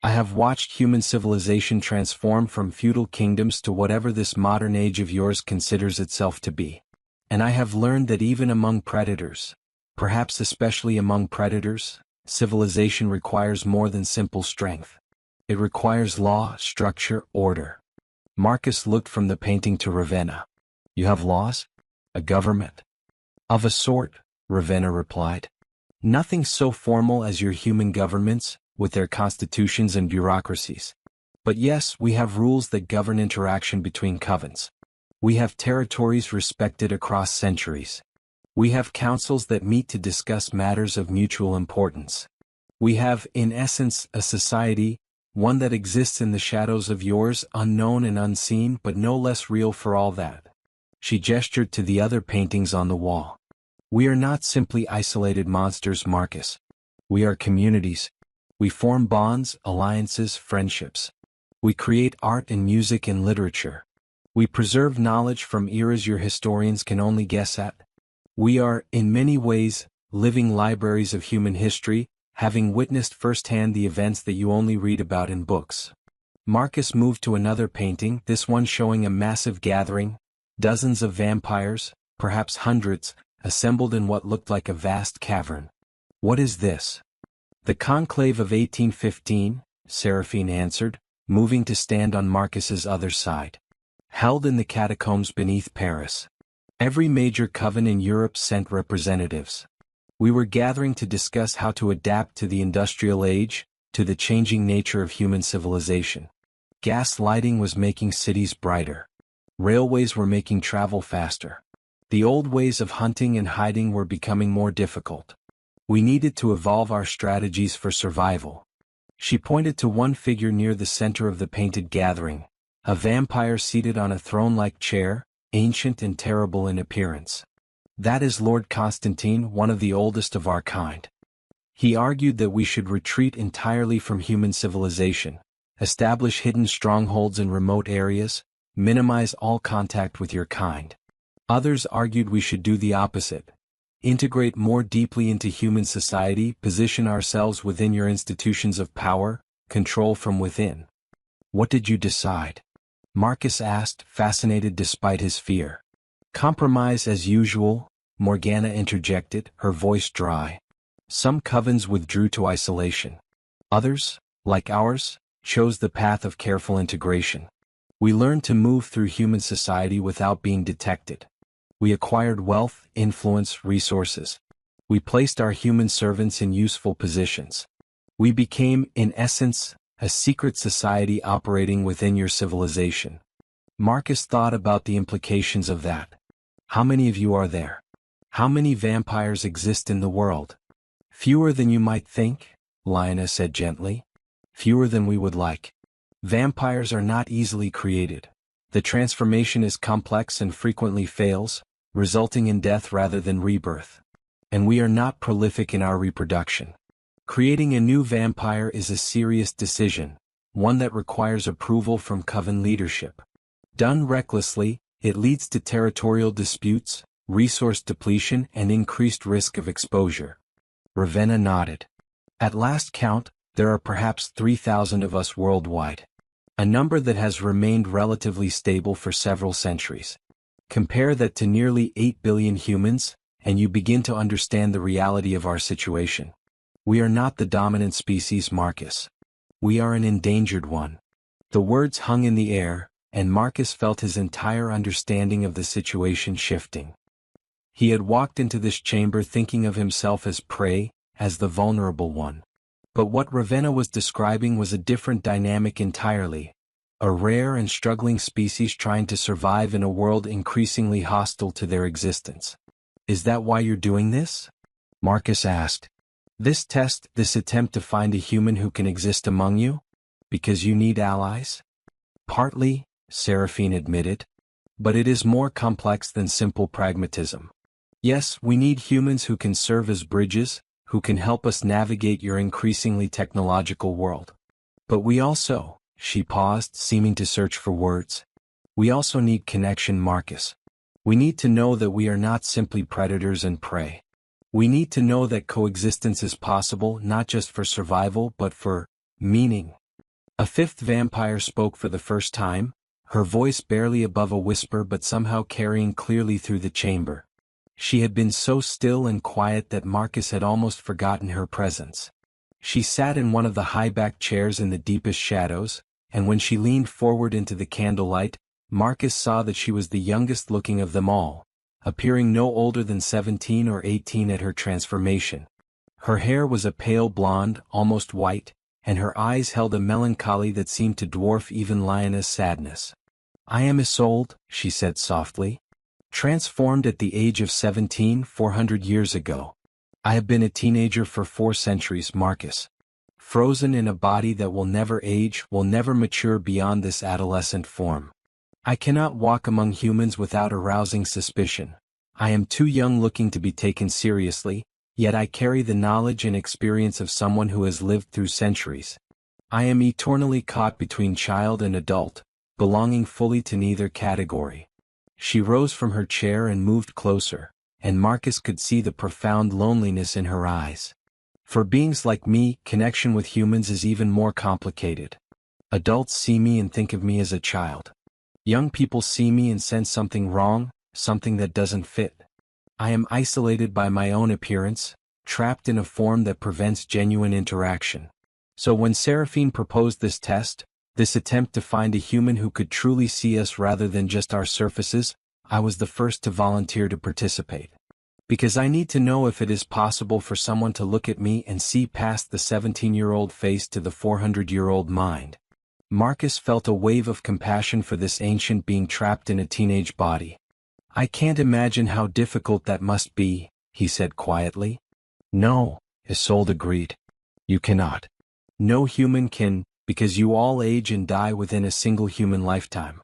I have watched human civilization transform from feudal kingdoms to whatever this modern age of yours considers itself to be. And I have learned that even among predators, perhaps especially among predators, civilization requires more than simple strength. It requires law, structure, order." Marcus looked from the painting to Ravenna. "You have laws? A government?" "Of a sort," Ravenna replied. "Nothing so formal as your human governments, with their constitutions and bureaucracies. But yes, we have rules that govern interaction between covens. We have territories respected across centuries. We have councils that meet to discuss matters of mutual importance. We have, in essence, a society, one that exists in the shadows of yours, unknown and unseen, but no less real for all that." She gestured to the other paintings on the wall. We are not simply isolated monsters, Marcus. We are communities. We form bonds, alliances, friendships. We create art and music and literature. We preserve knowledge from eras your historians can only guess at. We are, in many ways, living libraries of human history, having witnessed firsthand the events that you only read about in books. Marcus moved to another painting, this one showing a massive gathering, dozens of vampires, perhaps hundreds, assembled in what looked like a vast cavern. What is this? The conclave of 1815, Seraphine answered, moving to stand on Marcus's other side. Held in the catacombs beneath Paris. Every major coven in Europe sent representatives. We were gathering to discuss how to adapt to the industrial age, to the changing nature of human civilization. Gas lighting was making cities brighter. Railways were making travel faster. The old ways of hunting and hiding were becoming more difficult. We needed to evolve our strategies for survival. She pointed to one figure near the center of the painted gathering, a vampire seated on a throne-like chair, ancient and terrible in appearance. That is Lord Constantine, one of the oldest of our kind. He argued that we should retreat entirely from human civilization, establish hidden strongholds in remote areas, minimize all contact with your kind. Others argued we should do the opposite. Integrate more deeply into human society, position ourselves within your institutions of power, control from within. What did you decide? Marcus asked, fascinated despite his fear. Compromise as usual, Morgana interjected, her voice dry. Some covens withdrew to isolation. Others, like ours, chose the path of careful integration. We learned to move through human society without being detected. We acquired wealth, influence, resources. We placed our human servants in useful positions. We became, in essence, a secret society operating within your civilization. Marcus thought about the implications of that. How many of you are there? How many vampires exist in the world? Fewer than you might think, Lioness said gently. Fewer than we would like. Vampires are not easily created. The transformation is complex and frequently fails, resulting in death rather than rebirth. And we are not prolific in our reproduction. Creating a new vampire is a serious decision, one that requires approval from coven leadership. Done recklessly, it leads to territorial disputes, resource depletion, and increased risk of exposure. Ravenna nodded. At last count, there are perhaps 3,000 of us worldwide. A number that has remained relatively stable for several centuries. Compare that to nearly 8 billion humans, and you begin to understand the reality of our situation. We are not the dominant species, Marcus. We are an endangered one. The words hung in the air, and Marcus felt his entire understanding of the situation shifting. He had walked into this chamber thinking of himself as prey, as the vulnerable one. But what Ravenna was describing was a different dynamic entirely. A rare and struggling species trying to survive in a world increasingly hostile to their existence. Is that why you're doing this? Marcus asked. This test, this attempt to find a human who can exist among you? Because you need allies? Partly, Seraphine admitted. But it is more complex than simple pragmatism. Yes, we need humans who can serve as bridges, who can help us navigate your increasingly technological world. But we also, she paused, seeming to search for words. We also need connection, Marcus. We need to know that we are not simply predators and prey. We need to know that coexistence is possible not just for survival but for meaning. A fifth vampire spoke for the first time, her voice barely above a whisper but somehow carrying clearly through the chamber. She had been so still and quiet that Marcus had almost forgotten her presence. She sat in one of the high-backed chairs in the deepest shadows, and when she leaned forward into the candlelight, Marcus saw that she was the youngest looking of them all, appearing no older than 17 or 18 at her transformation. Her hair was a pale blonde, almost white, and her eyes held a melancholy that seemed to dwarf even Lioness' sadness. I am Isolde, she said softly. Transformed at the age of 17 400 years ago. I have been a teenager for 4 centuries, Marcus. Frozen in a body that will never age, will never mature beyond this adolescent form. I cannot walk among humans without arousing suspicion. I am too young looking to be taken seriously, yet I carry the knowledge and experience of someone who has lived through centuries. I am eternally caught between child and adult, belonging fully to neither category. She rose from her chair and moved closer, and Marcus could see the profound loneliness in her eyes. For beings like me, connection with humans is even more complicated. Adults see me and think of me as a child. Young people see me and sense something wrong, something that doesn't fit. I am isolated by my own appearance, trapped in a form that prevents genuine interaction. So when Seraphine proposed this test, this attempt to find a human who could truly see us rather than just our surfaces, I was the first to volunteer to participate. Because I need to know if it is possible for someone to look at me and see past the 17-year-old face to the 400-year-old mind. Marcus felt a wave of compassion for this ancient being trapped in a teenage body. I can't imagine how difficult that must be, he said quietly. No, Isolde agreed. You cannot. No human can, because you all age and die within a single human lifetime.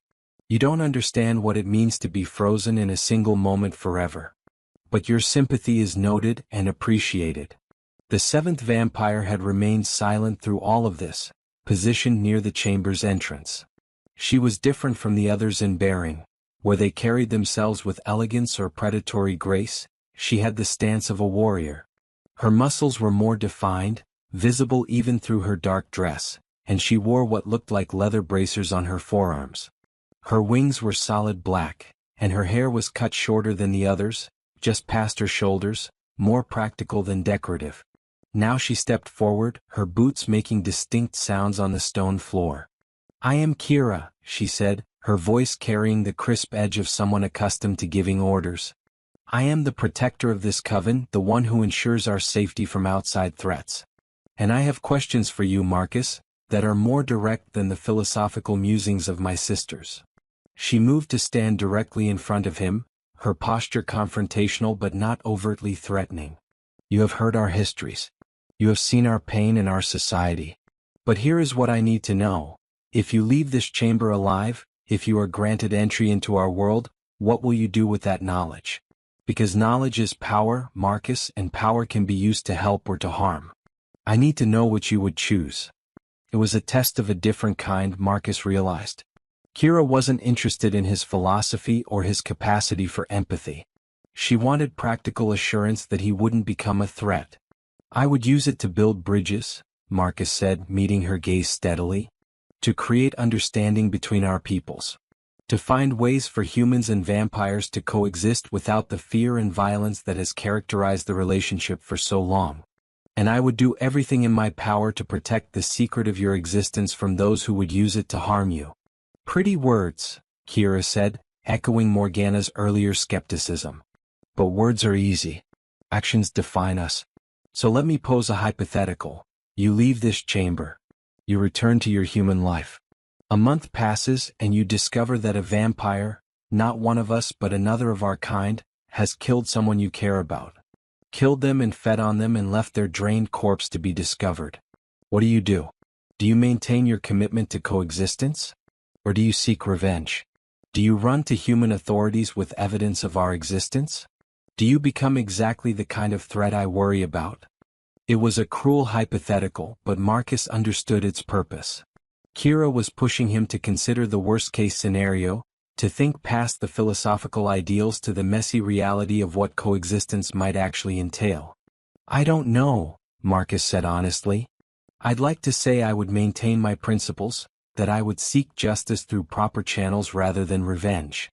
You don't understand what it means to be frozen in a single moment forever. But your sympathy is noted and appreciated. The seventh vampire had remained silent through all of this, positioned near the chamber's entrance. She was different from the others in bearing, where they carried themselves with elegance or predatory grace. She had the stance of a warrior. Her muscles were more defined, visible even through her dark dress, and she wore what looked like leather bracers on her forearms. Her wings were solid black, and her hair was cut shorter than the others, just past her shoulders, more practical than decorative. Now she stepped forward, her boots making distinct sounds on the stone floor. I am Kira, she said, her voice carrying the crisp edge of someone accustomed to giving orders. I am the protector of this coven, the one who ensures our safety from outside threats. And I have questions for you, Marcus, that are more direct than the philosophical musings of my sisters. She moved to stand directly in front of him, her posture confrontational but not overtly threatening. You have heard our histories. You have seen our pain and our society. But here is what I need to know. If you leave this chamber alive, if you are granted entry into our world, what will you do with that knowledge? Because knowledge is power, Marcus, and power can be used to help or to harm. I need to know what you would choose. It was a test of a different kind, Marcus realized. Kira wasn't interested in his philosophy or his capacity for empathy. She wanted practical assurance that he wouldn't become a threat. I would use it to build bridges, Marcus said, meeting her gaze steadily. To create understanding between our peoples. To find ways for humans and vampires to coexist without the fear and violence that has characterized the relationship for so long. And I would do everything in my power to protect the secret of your existence from those who would use it to harm you. Pretty words, Kira said, echoing Morgana's earlier skepticism. But words are easy. Actions define us. So let me pose a hypothetical. You leave this chamber. You return to your human life. A month passes and you discover that a vampire, not one of us but another of our kind, has killed someone you care about. Killed them and fed on them and left their drained corpse to be discovered. What do? Do you maintain your commitment to coexistence? Or do you seek revenge? Do you run to human authorities with evidence of our existence? Do you become exactly the kind of threat I worry about? It was a cruel hypothetical, but Marcus understood its purpose. Kira was pushing him to consider the worst-case scenario, to think past the philosophical ideals to the messy reality of what coexistence might actually entail. I don't know, Marcus said honestly. I'd like to say I would maintain my principles, that I would seek justice through proper channels rather than revenge.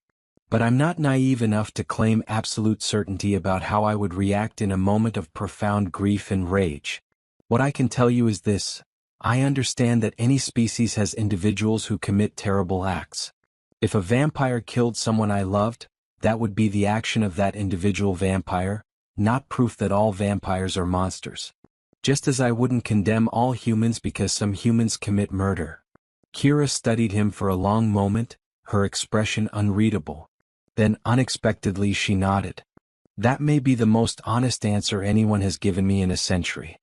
But I'm not naive enough to claim absolute certainty about how I would react in a moment of profound grief and rage. What I can tell you is this. I understand that any species has individuals who commit terrible acts. If a vampire killed someone I loved, that would be the action of that individual vampire, not proof that all vampires are monsters. Just as I wouldn't condemn all humans because some humans commit murder. Kira studied him for a long moment, her expression unreadable. Then unexpectedly she nodded. That may be the most honest answer anyone has given me in a century.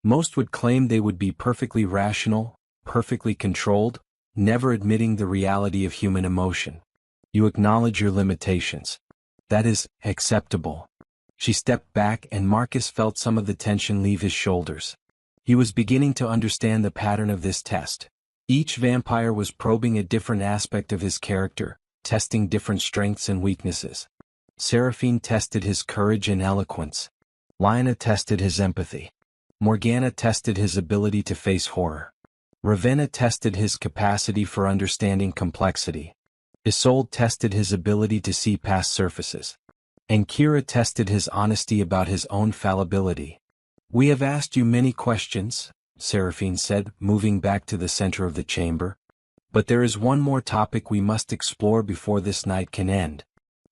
Most would claim they would be perfectly rational, perfectly controlled, never admitting the reality of human emotion. You acknowledge your limitations. That is acceptable. She stepped back and Marcus felt some of the tension leave his shoulders. He was beginning to understand the pattern of this test. Each vampire was probing a different aspect of his character, testing different strengths and weaknesses. Seraphine tested his courage and eloquence. Lina tested his empathy. Morgana tested his ability to face horror. Ravenna tested his capacity for understanding complexity. Isolde tested his ability to see past surfaces. And Kira tested his honesty about his own fallibility. "We have asked you many questions," Seraphine said, moving back to the center of the chamber. "But there is one more topic we must explore before this night can end.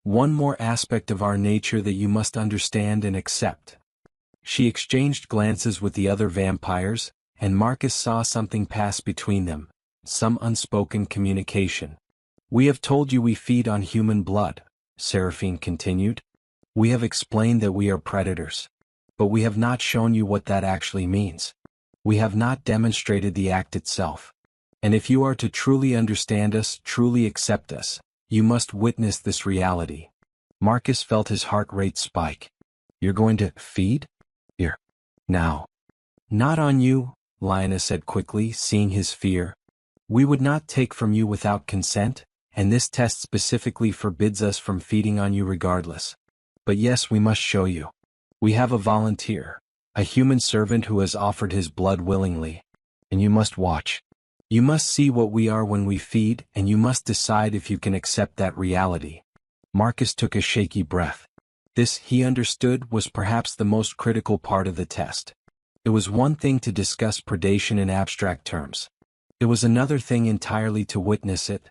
One more aspect of our nature that you must understand and accept." She exchanged glances with the other vampires, and Marcus saw something pass between them, some unspoken communication. "We have told you we feed on human blood," Seraphine continued. "We have explained that we are predators. But we have not shown you what that actually means. We have not demonstrated the act itself. And if you are to truly understand us, truly accept us, you must witness this reality." Marcus felt his heart rate spike. "You're going to feed? Here. Now." "Not on you," Lina said quickly, seeing his fear. "We would not take from you without consent, and this test specifically forbids us from feeding on you regardless. But yes, we must show you. We have a volunteer, a human servant who has offered his blood willingly. And you must watch. You must see what we are when we feed, and you must decide if you can accept that reality." Marcus took a shaky breath. This, he understood, was perhaps the most critical part of the test. It was one thing to discuss predation in abstract terms. It was another thing entirely to witness it.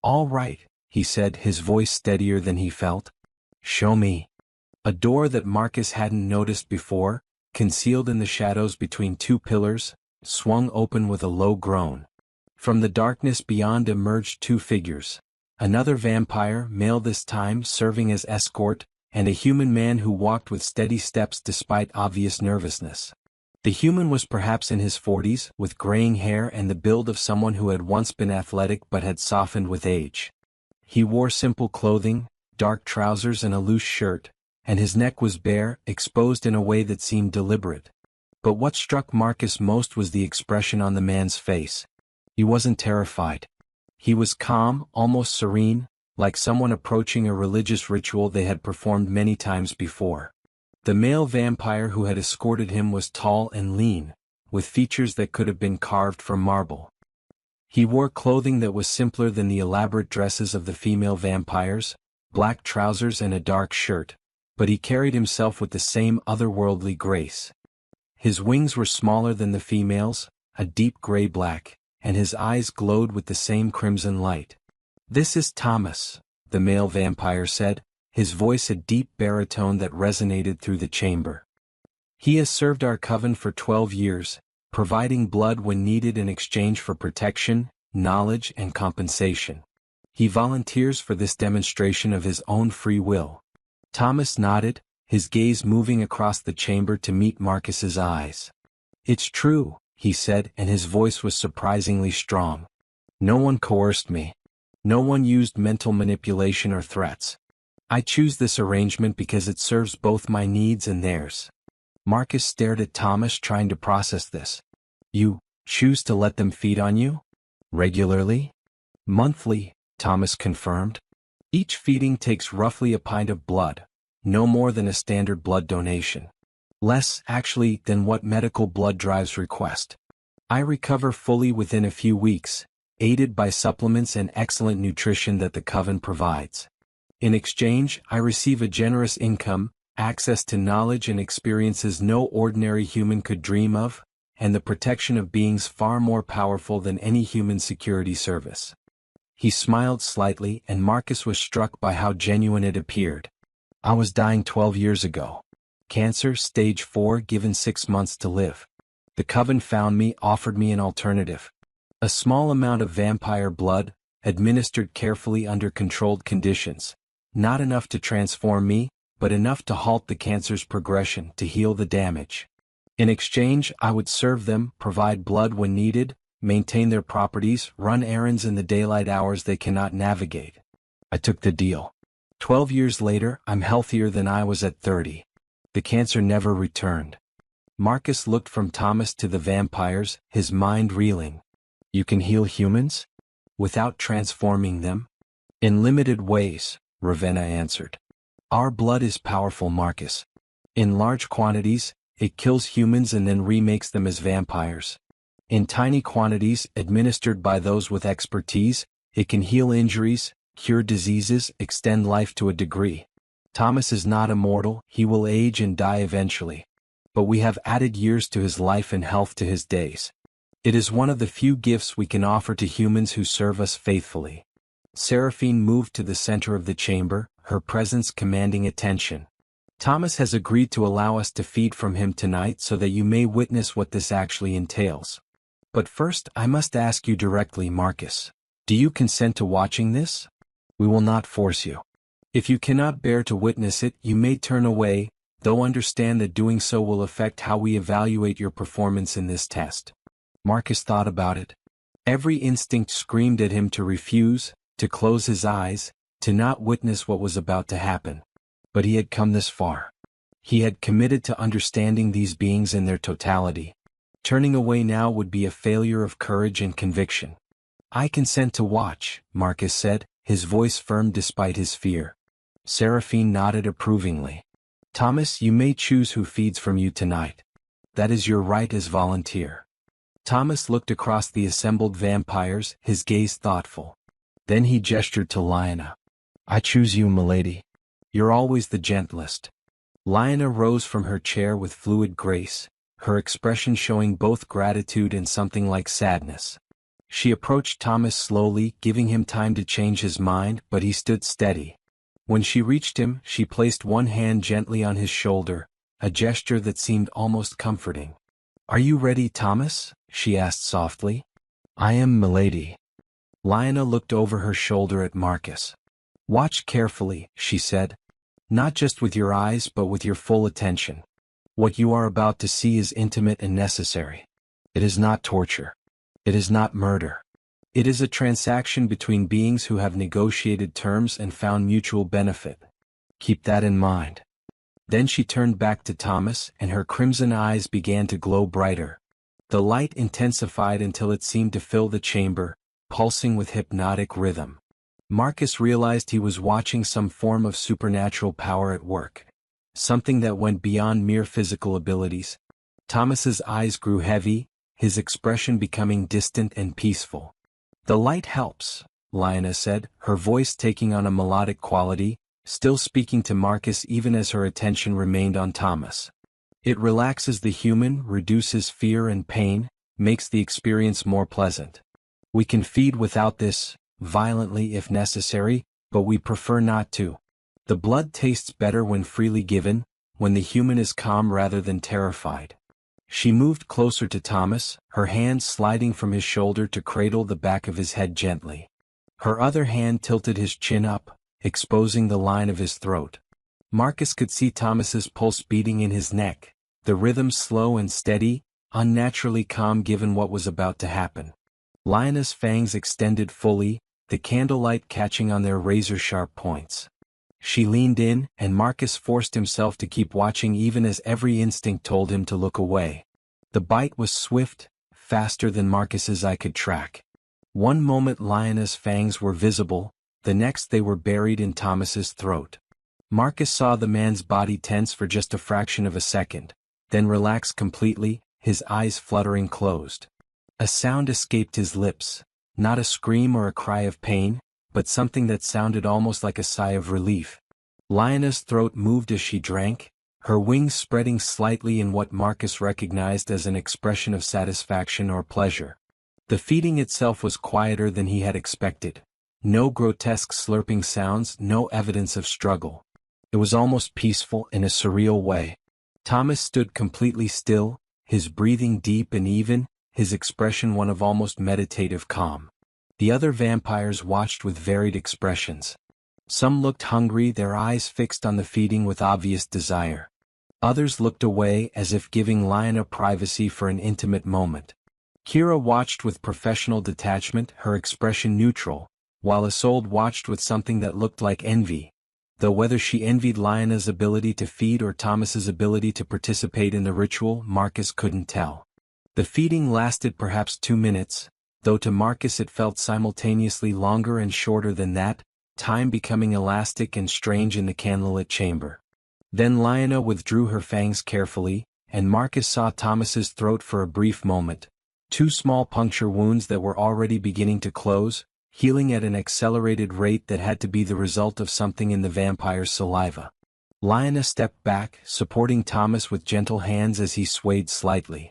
"All right," he said, his voice steadier than he felt. "Show me." A door that Marcus hadn't noticed before, concealed in the shadows between two pillars, swung open with a low groan. From the darkness beyond emerged two figures. Another vampire, male this time, serving as escort, and a human man who walked with steady steps despite obvious nervousness. The human was perhaps in his 40s, with graying hair and the build of someone who had once been athletic but had softened with age. He wore simple clothing, dark trousers and a loose shirt, and his neck was bare, exposed in a way that seemed deliberate. But what struck Marcus most was the expression on the man's face. He wasn't terrified. He was calm, almost serene, like someone approaching a religious ritual they had performed many times before. The male vampire who had escorted him was tall and lean, with features that could have been carved from marble. He wore clothing that was simpler than the elaborate dresses of the female vampires, black trousers and a dark shirt, but he carried himself with the same otherworldly grace. His wings were smaller than the female's, a deep gray-black, and his eyes glowed with the same crimson light. "This is Thomas," the male vampire said, his voice a deep baritone that resonated through the chamber. "He has served our coven for 12 years, providing blood when needed in exchange for protection, knowledge and compensation. He volunteers for this demonstration of his own free will." Thomas nodded, his gaze moving across the chamber to meet Marcus's eyes. "It's true," he said, and his voice was surprisingly strong. "No one coerced me. No one used mental manipulation or threats. I choose this arrangement because it serves both my needs and theirs." Marcus stared at Thomas, trying to process this. "You choose to let them feed on you? Regularly?" "Monthly," Thomas confirmed. "Each feeding takes roughly a pint of blood, no more than a standard blood donation. Less, actually, than what medical blood drives request. I recover fully within a few weeks, aided by supplements and excellent nutrition that the coven provides. In exchange, I receive a generous income, access to knowledge and experiences no ordinary human could dream of, and the protection of beings far more powerful than any human security service." He smiled slightly, and Marcus was struck by how genuine it appeared. "I was dying 12 years ago. Cancer, stage 4, given 6 months to live. The coven found me, offered me an alternative. A small amount of vampire blood, administered carefully under controlled conditions. Not enough to transform me, but enough to halt the cancer's progression, to heal the damage. In exchange, I would serve them, provide blood when needed, maintain their properties, run errands in the daylight hours they cannot navigate. I took the deal. 12 years later, I'm healthier than I was at 30. The cancer never returned. Marcus looked from Thomas to the vampires, his mind reeling. You can heal humans? Without transforming them? In limited ways, Ravenna answered. Our blood is powerful, Marcus. In large quantities, it kills humans and then remakes them as vampires. In tiny quantities, administered by those with expertise, it can heal injuries, cure diseases, extend life to a degree. Thomas is not immortal, he will age and die eventually. But we have added years to his life and health to his days. It is one of the few gifts we can offer to humans who serve us faithfully. Seraphine moved to the center of the chamber, her presence commanding attention. Thomas has agreed to allow us to feed from him tonight so that you may witness what this actually entails. But first, I must ask you directly, Marcus. Do you consent to watching this? We will not force you. If you cannot bear to witness it, you may turn away, though understand that doing so will affect how we evaluate your performance in this test. Marcus thought about it. Every instinct screamed at him to refuse, to close his eyes, to not witness what was about to happen. But he had come this far. He had committed to understanding these beings in their totality. Turning away now would be a failure of courage and conviction. I consent to watch, Marcus said, his voice firm despite his fear. Seraphine nodded approvingly. Thomas, you may choose who feeds from you tonight. That is your right as volunteer. Thomas looked across the assembled vampires, his gaze thoughtful. Then he gestured to Lyanna. I choose you, milady. You're always the gentlest. Lyanna rose from her chair with fluid grace, her expression showing both gratitude and something like sadness. She approached Thomas slowly, giving him time to change his mind, but he stood steady. When she reached him, she placed one hand gently on his shoulder, a gesture that seemed almost comforting. Are you ready, Thomas? She asked softly. I am, milady. Lyanna looked over her shoulder at Marcus. Watch carefully, she said. Not just with your eyes but with your full attention. What you are about to see is intimate and necessary. It is not torture. It is not murder. It is a transaction between beings who have negotiated terms and found mutual benefit. Keep that in mind. Then she turned back to Thomas, and her crimson eyes began to glow brighter. The light intensified until it seemed to fill the chamber, pulsing with hypnotic rhythm. Marcus realized he was watching some form of supernatural power at work. Something that went beyond mere physical abilities. Thomas's eyes grew heavy, his expression becoming distant and peaceful. The light helps, Lyanna said, her voice taking on a melodic quality, still speaking to Marcus even as her attention remained on Thomas. It relaxes the human, reduces fear and pain, makes the experience more pleasant. We can feed without this, violently if necessary, but we prefer not to. The blood tastes better when freely given, when the human is calm rather than terrified. She moved closer to Thomas, her hand sliding from his shoulder to cradle the back of his head gently. Her other hand tilted his chin up, exposing the line of his throat. Marcus could see Thomas's pulse beating in his neck, the rhythm slow and steady, unnaturally calm given what was about to happen. Lyanna's fangs extended fully, the candlelight catching on their razor-sharp points. She leaned in, and Marcus forced himself to keep watching even as every instinct told him to look away. The bite was swift, faster than Marcus's eye could track. One moment Lyanna's fangs were visible, the next they were buried in Thomas's throat. Marcus saw the man's body tense for just a fraction of a second, then relax completely, his eyes fluttering closed. A sound escaped his lips, not a scream or a cry of pain, but something that sounded almost like a sigh of relief. Lyanna's throat moved as she drank, her wings spreading slightly in what Marcus recognized as an expression of satisfaction or pleasure. The feeding itself was quieter than he had expected. No grotesque slurping sounds, no evidence of struggle. It was almost peaceful in a surreal way. Thomas stood completely still, his breathing deep and even, his expression one of almost meditative calm. The other vampires watched with varied expressions. Some looked hungry, their eyes fixed on the feeding with obvious desire. Others looked away as if giving Lyanna privacy for an intimate moment. Kira watched with professional detachment, her expression neutral, while Isolde watched with something that looked like envy. though whether she envied Lyanna's ability to feed or Thomas's ability to participate in the ritual, Marcus couldn't tell. The feeding lasted perhaps 2 minutes, though to Marcus it felt simultaneously longer and shorter than that, time becoming elastic and strange in the candlelit chamber. Then Lyanna withdrew her fangs carefully, and Marcus saw Thomas's throat for a brief moment. 2 small puncture wounds that were already beginning to close, healing at an accelerated rate that had to be the result of something in the vampire's saliva. Lyanna stepped back, supporting Thomas with gentle hands as he swayed slightly.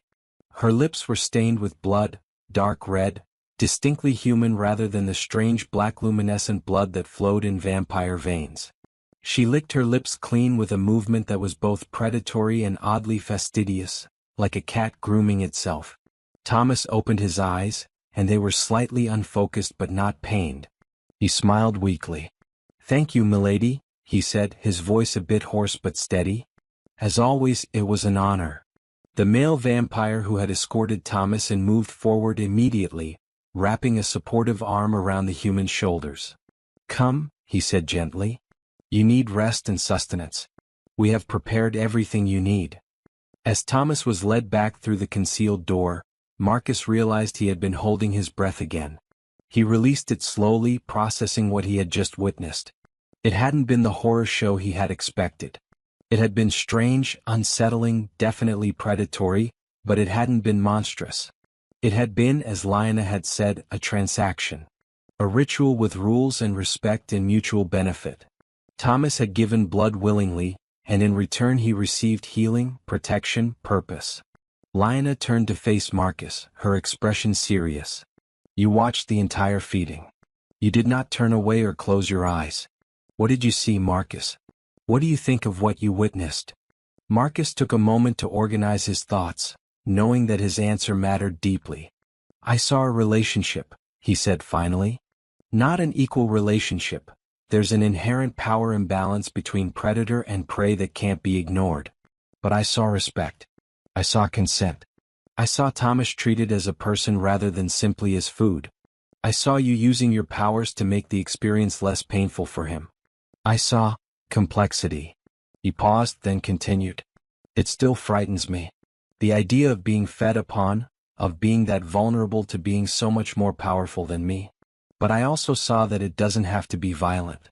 Her lips were stained with blood, dark red, distinctly human rather than the strange black luminescent blood that flowed in vampire veins. She licked her lips clean with a movement that was both predatory and oddly fastidious, like a cat grooming itself. Thomas opened his eyes, and they were slightly unfocused but not pained. He smiled weakly. "Thank you, milady," he said, his voice a bit hoarse but steady. "As always, it was an honor." The male vampire who had escorted Thomas and moved forward immediately, wrapping a supportive arm around the human's shoulders. "Come," he said gently. "You need rest and sustenance. We have prepared everything you need." As Thomas was led back through the concealed door, Marcus realized he had been holding his breath again. He released it slowly, processing what he had just witnessed. It hadn't been the horror show he had expected. It had been strange, unsettling, definitely predatory, but it hadn't been monstrous. It had been, as Lyanna had said, a transaction. A ritual with rules and respect and mutual benefit. Thomas had given blood willingly, and in return he received healing, protection, purpose. Lyanna turned to face Marcus, her expression serious. "You watched the entire feeding. You did not turn away or close your eyes. What did you see, Marcus? What do you think of what you witnessed?" Marcus took a moment to organize his thoughts, knowing that his answer mattered deeply. "I saw a relationship," he said finally. "Not an equal relationship. There's an inherent power imbalance between predator and prey that can't be ignored. But I saw respect. I saw consent. I saw Thomas treated as a person rather than simply as food. I saw you using your powers to make the experience less painful for him. I saw complexity." He paused, then continued. "It still frightens me. The idea of being fed upon, of being that vulnerable to being so much more powerful than me. But I also saw that it doesn't have to be violent.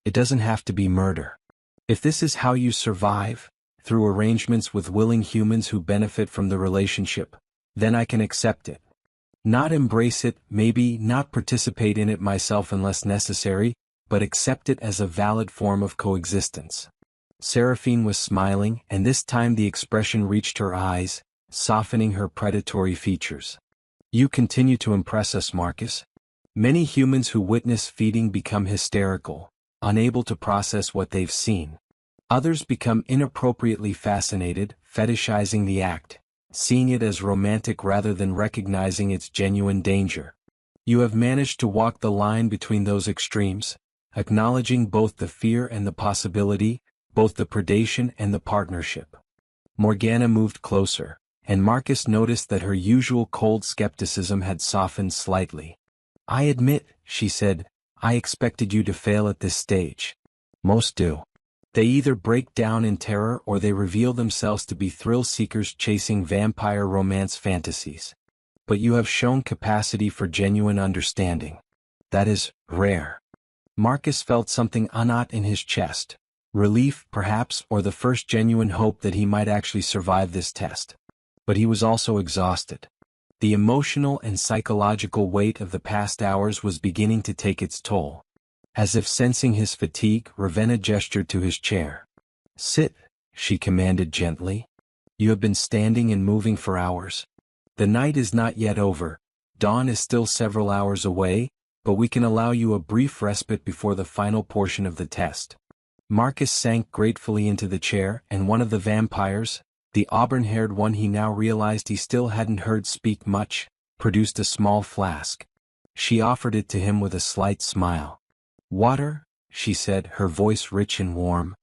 It doesn't have to be murder. If this is how you survive, through arrangements with willing humans who benefit from the relationship, then I can accept it. Not embrace it, maybe not participate in it myself unless necessary, but accept it as a valid form of coexistence." Seraphine was smiling, and this time the expression reached her eyes, softening her predatory features. "You continue to impress us, Marcus. Many humans who witness feeding become hysterical, unable to process what they've seen. Others become inappropriately fascinated, fetishizing the act, seeing it as romantic rather than recognizing its genuine danger. You have managed to walk the line between those extremes, acknowledging both the fear and the possibility, both the predation and the partnership." Morgana moved closer, and Marcus noticed that her usual cold skepticism had softened slightly. "I admit," she said, "I expected you to fail at this stage. Most do. They either break down in terror or they reveal themselves to be thrill-seekers chasing vampire romance fantasies. But you have shown capacity for genuine understanding. That is rare." Marcus felt something unnot in his chest. Relief, perhaps, or the first genuine hope that he might actually survive this test. But he was also exhausted. The emotional and psychological weight of the past hours was beginning to take its toll. As if sensing his fatigue, Ravenna gestured to his chair. "Sit," she commanded gently. "You have been standing and moving for hours. The night is not yet over, dawn is still several hours away, but we can allow you a brief respite before the final portion of the test." Marcus sank gratefully into the chair, and one of the vampires, the auburn-haired one he now realized he still hadn't heard speak much, produced a small flask. She offered it to him with a slight smile. "Water," she said, her voice rich and warm.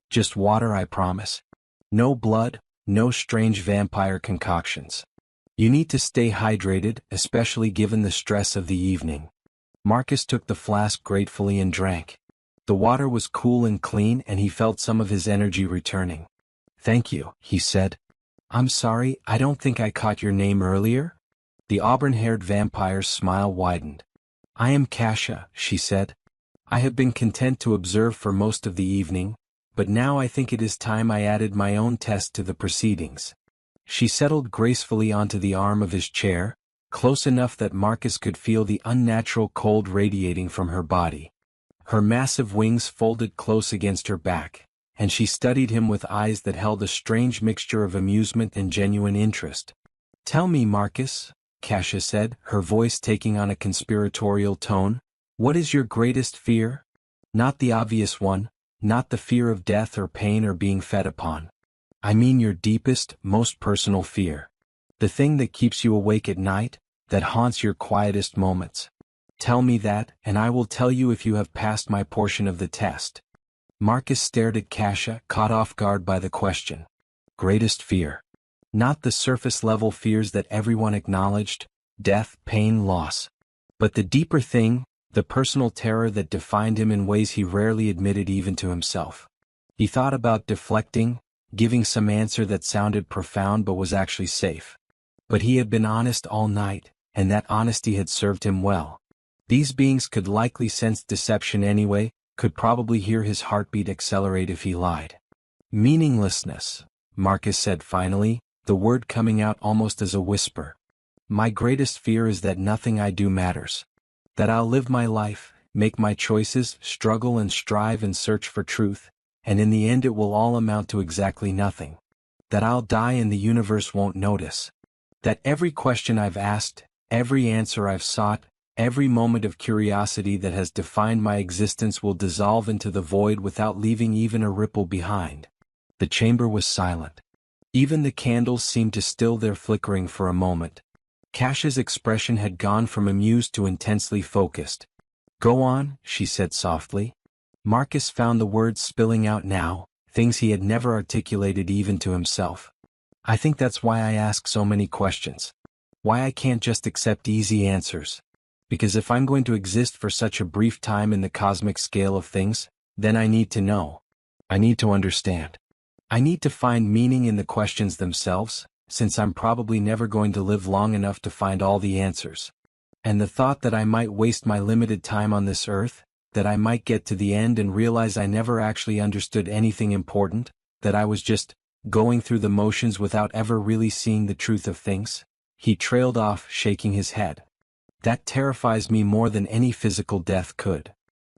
"Just water, I promise. No blood, no strange vampire concoctions. You need to stay hydrated, especially given the stress of the evening." Marcus took the flask gratefully and drank. The water was cool and clean and he felt some of his energy returning. "Thank you," he said. "I'm sorry, I don't think I caught your name earlier?" The auburn-haired vampire's smile widened. "I am Kasia," she said. "I have been content to observe for most of the evening, but now I think it is time I added my own test to the proceedings." She settled gracefully onto the arm of his chair, close enough that Marcus could feel the unnatural cold radiating from her body. Her massive wings folded close against her back, and she studied him with eyes that held a strange mixture of amusement and genuine interest. "Tell me, Marcus," Kasia said, her voice taking on a conspiratorial tone, "what is your greatest fear? Not the obvious one, not the fear of death or pain or being fed upon. I mean your deepest, most personal fear. The thing that keeps you awake at night, that haunts your quietest moments. Tell me that, and I will tell you if you have passed my portion of the test." Marcus stared at Kasia, caught off guard by the question. Greatest fear. Not the surface-level fears that everyone acknowledged, death, pain, loss. But the deeper thing, the personal terror that defined him in ways he rarely admitted even to himself. He thought about deflecting, giving some answer that sounded profound but was actually safe. But he had been honest all night, and that honesty had served him well. These beings could likely sense deception anyway, could probably hear his heartbeat accelerate if he lied. "Meaninglessness," Marcus said finally, the word coming out almost as a whisper. "My greatest fear is that nothing I do matters. That I'll live my life, make my choices, struggle and strive and search for truth, and in the end it will all amount to exactly nothing. That I'll die and the universe won't notice. That every question I've asked, every answer I've sought, every moment of curiosity that has defined my existence will dissolve into the void without leaving even a ripple behind." The chamber was silent. Even the candles seemed to still their flickering for a moment. Kasia's expression had gone from amused to intensely focused. "Go on," she said softly. Marcus found the words spilling out now, things he had never articulated even to himself. "I think that's why I ask so many questions. Why I can't just accept easy answers. Because if I'm going to exist for such a brief time in the cosmic scale of things, then I need to know. I need to understand. I need to find meaning in the questions themselves, since I'm probably never going to live long enough to find all the answers. And the thought that I might waste my limited time on this earth, that I might get to the end and realize I never actually understood anything important, that I was just going through the motions without ever really seeing the truth of things." He trailed off, shaking his head. "That terrifies me more than any physical death could."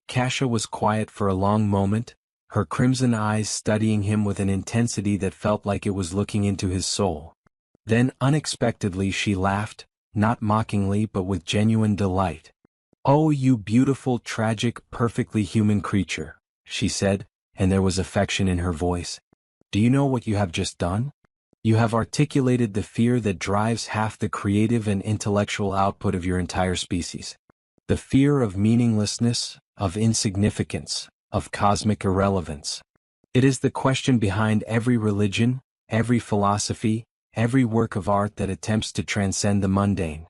Kasia was quiet for a long moment, her crimson eyes studying him with an intensity that felt like it was looking into his soul. Then unexpectedly she laughed, not mockingly but with genuine delight. "Oh, you beautiful, tragic, perfectly human creature," she said, and there was affection in her voice. "Do you know what you have just done? You have articulated the fear that drives half the creative and intellectual output of your entire species. The fear of meaninglessness, of insignificance, of cosmic irrelevance. It is the question behind every religion, every philosophy, every work of art that attempts to transcend the mundane.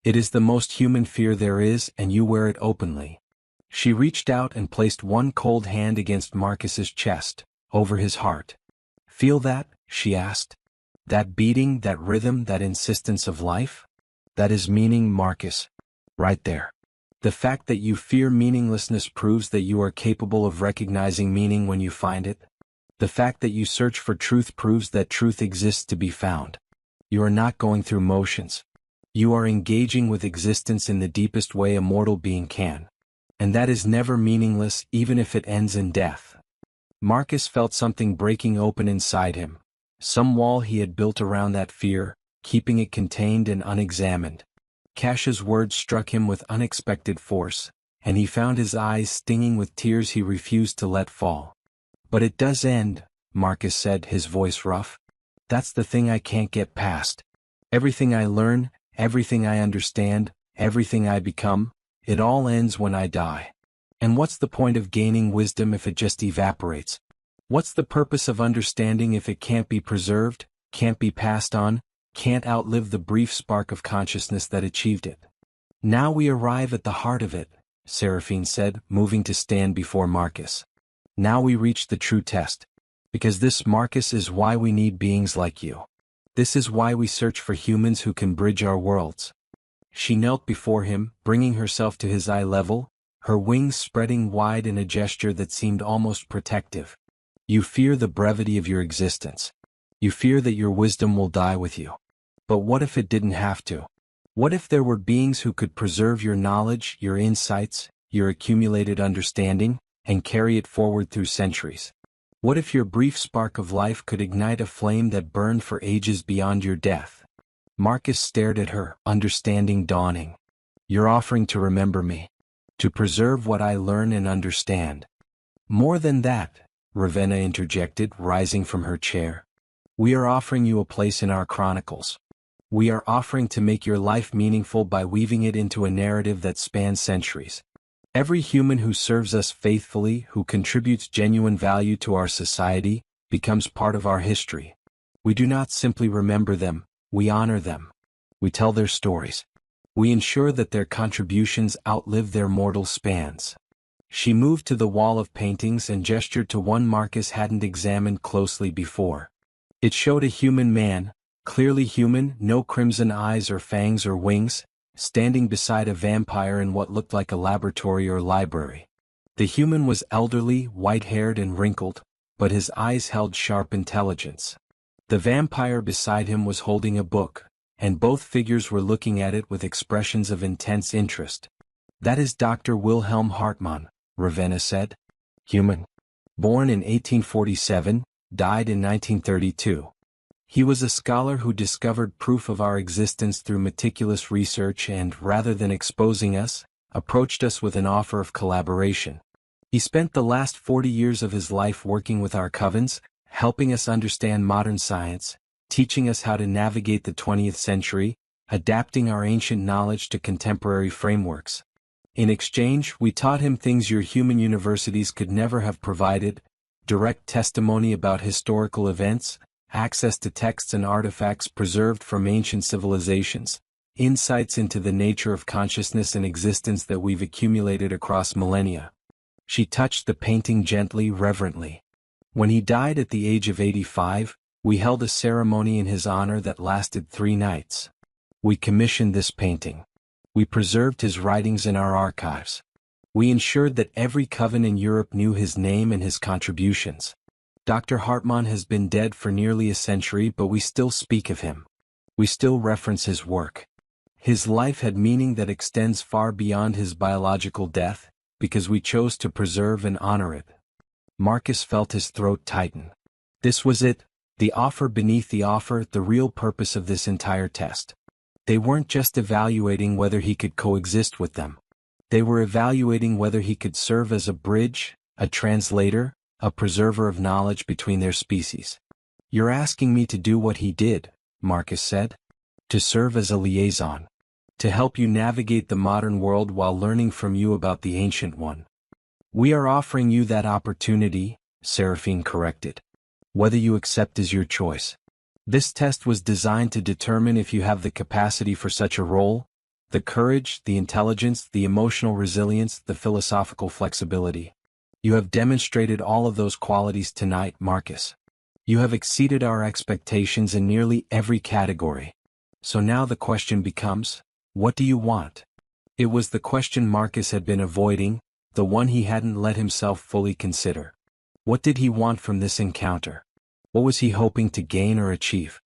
It is the most human fear there is, and you wear it openly." She reached out and placed one cold hand against Marcus's chest, over his heart. "Feel that?" she asked. "That beating, that rhythm, that insistence of life? That is meaning, Marcus. Right there. The fact that you fear meaninglessness proves that you are capable of recognizing meaning when you find it. The fact that you search for truth proves that truth exists to be found. You are not going through motions. You are engaging with existence in the deepest way a mortal being can. And that is never meaningless even if it ends in death." Marcus felt something breaking open inside him. Some wall he had built around that fear, keeping it contained and unexamined. Kasia's words struck him with unexpected force, and he found his eyes stinging with tears he refused to let fall. "But it does end," Marcus said, his voice rough. "That's the thing I can't get past. Everything I learn, everything I understand, everything I become, it all ends when I die. And what's the point of gaining wisdom if it just evaporates? What's the purpose of understanding if it can't be preserved, can't be passed on, can't outlive the brief spark of consciousness that achieved it? Now we arrive at the heart of it," Seraphine said, moving to stand before Marcus. Now we reach the true test. Because this, Marcus, is why we need beings like you. This is why we search for humans who can bridge our worlds. She knelt before him, bringing herself to his eye level, her wings spreading wide in a gesture that seemed almost protective. You fear the brevity of your existence. You fear that your wisdom will die with you. But what if it didn't have to? What if there were beings who could preserve your knowledge, your insights, your accumulated understanding, and carry it forward through centuries? What if your brief spark of life could ignite a flame that burned for ages beyond your death? Marcus stared at her, understanding dawning. You're offering to remember me. To preserve what I learn and understand. More than that, Ravenna interjected, rising from her chair. We are offering you a place in our chronicles. We are offering to make your life meaningful by weaving it into a narrative that spans centuries. Every human who serves us faithfully, who contributes genuine value to our society, becomes part of our history. We do not simply remember them, we honor them. We tell their stories. We ensure that their contributions outlive their mortal spans. She moved to the wall of paintings and gestured to one Marcus hadn't examined closely before. It showed a human man, clearly human, no crimson eyes or fangs or wings, standing beside a vampire in what looked like a laboratory or library. The human was elderly, white-haired and wrinkled, but his eyes held sharp intelligence. The vampire beside him was holding a book, and both figures were looking at it with expressions of intense interest. That is Dr. Wilhelm Hartmann, Ravenna said. Human. Born in 1847, died in 1932. He was a scholar who discovered proof of our existence through meticulous research and, rather than exposing us, approached us with an offer of collaboration. He spent the last 40 years of his life working with our covens, helping us understand modern science, teaching us how to navigate the 20th century, adapting our ancient knowledge to contemporary frameworks. In exchange, we taught him things your human universities could never have provided: direct testimony about historical events, access to texts and artifacts preserved from ancient civilizations, insights into the nature of consciousness and existence that we've accumulated across millennia. She touched the painting gently, reverently. When he died at the age of 85, we held a ceremony in his honor that lasted 3 nights. We commissioned this painting. We preserved his writings in our archives. We ensured that every coven in Europe knew his name and his contributions. Dr. Hartmann has been dead for nearly a century, but we still speak of him. We still reference his work. His life had meaning that extends far beyond his biological death, because we chose to preserve and honor it. Marcus felt his throat tighten. This was it, the offer beneath the offer, the real purpose of this entire test. They weren't just evaluating whether he could coexist with them. They were evaluating whether he could serve as a bridge, a translator, a preserver of knowledge between their species. You're asking me to do what he did, Marcus said. To serve as a liaison. To help you navigate the modern world while learning from you about the ancient one. We are offering you that opportunity, Seraphine corrected. Whether you accept is your choice. This test was designed to determine if you have the capacity for such a role, the courage, the intelligence, the emotional resilience, the philosophical flexibility. You have demonstrated all of those qualities tonight, Marcus. You have exceeded our expectations in nearly every category. So now the question becomes, what do you want? It was the question Marcus had been avoiding, the one he hadn't let himself fully consider. What did he want from this encounter? What was he hoping to gain or achieve?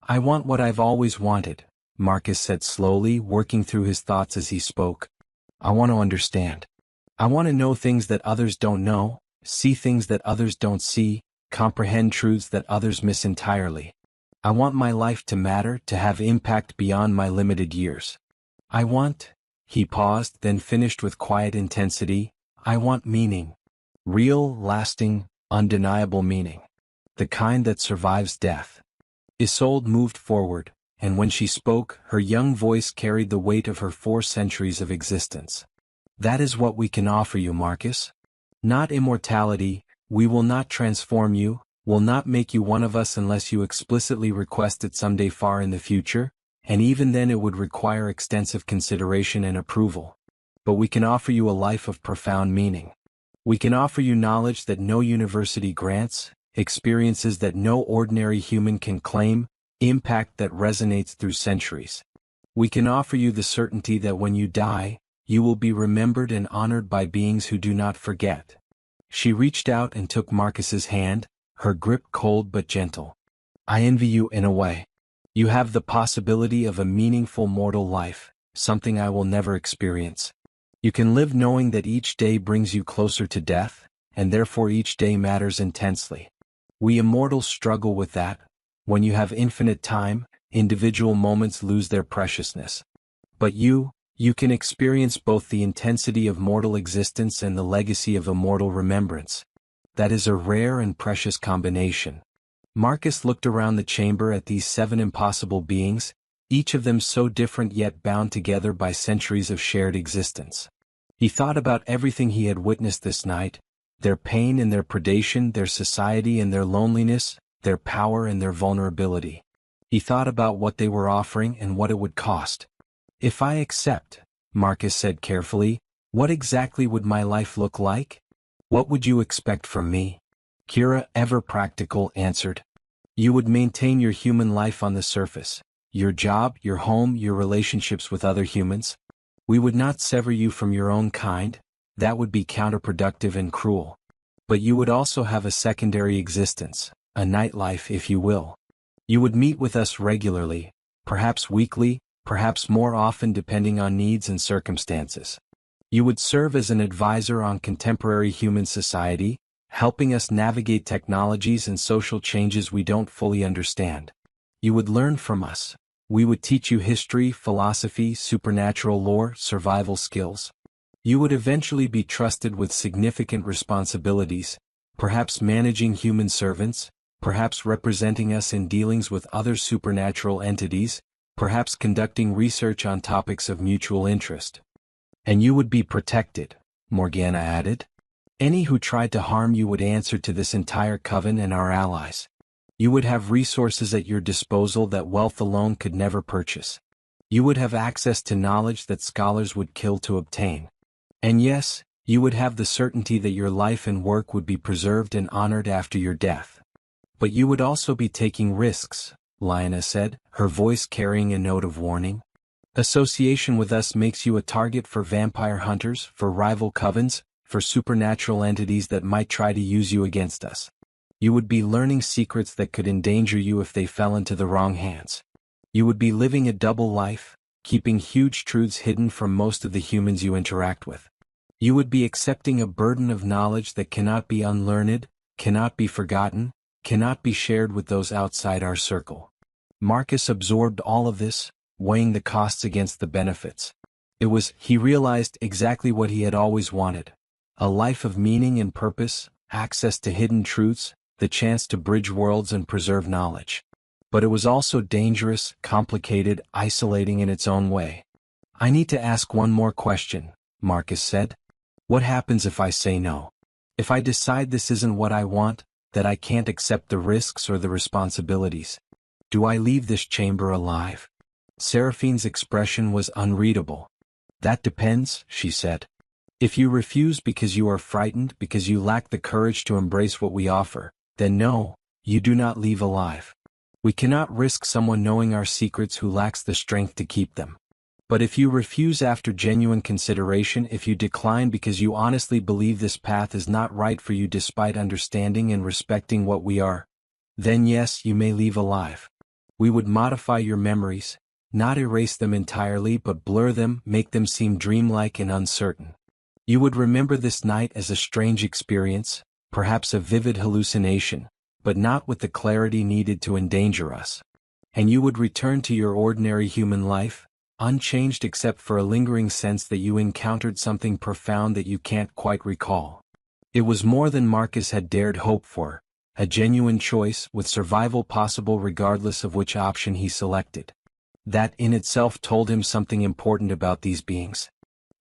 I want what I've always wanted, Marcus said slowly, working through his thoughts as he spoke. I want to understand. I want to know things that others don't know, see things that others don't see, comprehend truths that others miss entirely. I want my life to matter, to have impact beyond my limited years. I want, he paused, then finished with quiet intensity, I want meaning. Real, lasting, undeniable meaning. The kind that survives death. Isolde moved forward, and when she spoke, her young voice carried the weight of her 4 centuries of existence. That is what we can offer you, Marcus. Not immortality, we will not transform you, will not make you one of us unless you explicitly request it someday far in the future, and even then it would require extensive consideration and approval. but we can offer you a life of profound meaning. We can offer you knowledge that no university grants, experiences that no ordinary human can claim, impact that resonates through centuries. We can offer you the certainty that when you die, you will be remembered and honored by beings who do not forget. She reached out and took Marcus's hand, her grip cold but gentle. I envy you in a way. You have the possibility of a meaningful mortal life, something I will never experience. You can live knowing that each day brings you closer to death, and therefore each day matters intensely. We immortals struggle with that. When you have infinite time, individual moments lose their preciousness. But you can experience both the intensity of mortal existence and the legacy of immortal remembrance. That is a rare and precious combination. Marcus looked around the chamber at these 7 impossible beings, each of them so different yet bound together by centuries of shared existence. He thought about everything he had witnessed this night, their pain and their predation, their society and their loneliness, their power and their vulnerability. He thought about what they were offering and what it would cost. If I accept, Marcus said carefully, what exactly would my life look like? What would you expect from me? Kira, ever practical, answered. You would maintain your human life on the surface, your job, your home, your relationships with other humans. We would not sever you from your own kind, that would be counterproductive and cruel. But you would also have a secondary existence, a nightlife if you will. You would meet with us regularly, perhaps weekly, perhaps more often depending on needs and circumstances. You would serve as an advisor on contemporary human society, helping us navigate technologies and social changes we don't fully understand. You would learn from us. We would teach you history, philosophy, supernatural lore, survival skills. You would eventually be trusted with significant responsibilities, perhaps managing human servants, perhaps representing us in dealings with other supernatural entities, perhaps conducting research on topics of mutual interest. And you would be protected, Morgana added. Any who tried to harm you would answer to this entire coven and our allies. You would have resources at your disposal that wealth alone could never purchase. You would have access to knowledge that scholars would kill to obtain. And yes, you would have the certainty that your life and work would be preserved and honored after your death. But you would also be taking risks, Lyanna said, her voice carrying a note of warning. Association with us makes you a target for vampire hunters, for rival covens, for supernatural entities that might try to use you against us. You would be learning secrets that could endanger you if they fell into the wrong hands. You would be living a double life, keeping huge truths hidden from most of the humans you interact with. You would be accepting a burden of knowledge that cannot be unlearned, cannot be forgotten, cannot be shared with those outside our circle. Marcus absorbed all of this, weighing the costs against the benefits. He realized exactly what he had always wanted. A life of meaning and purpose, access to hidden truths, the chance to bridge worlds and preserve knowledge. But it was also dangerous, complicated, isolating in its own way. I need to ask one more question, Marcus said. What happens if I say no? If I decide this isn't what I want, that I can't accept the risks or the responsibilities? Do I leave this chamber alive? Seraphine's expression was unreadable. That depends, she said. If you refuse because you are frightened, because you lack the courage to embrace what we offer, then no, you do not leave alive. We cannot risk someone knowing our secrets who lacks the strength to keep them. But if you refuse after genuine consideration, if you decline because you honestly believe this path is not right for you despite understanding and respecting what we are, then yes, you may leave alive. We would modify your memories, not erase them entirely but blur them, make them seem dreamlike and uncertain. You would remember this night as a strange experience, perhaps a vivid hallucination, but not with the clarity needed to endanger us. And you would return to your ordinary human life, unchanged except for a lingering sense that you encountered something profound that you can't quite recall. It was more than Marcus had dared hope for, a genuine choice with survival possible regardless of which option he selected. That in itself told him something important about these beings.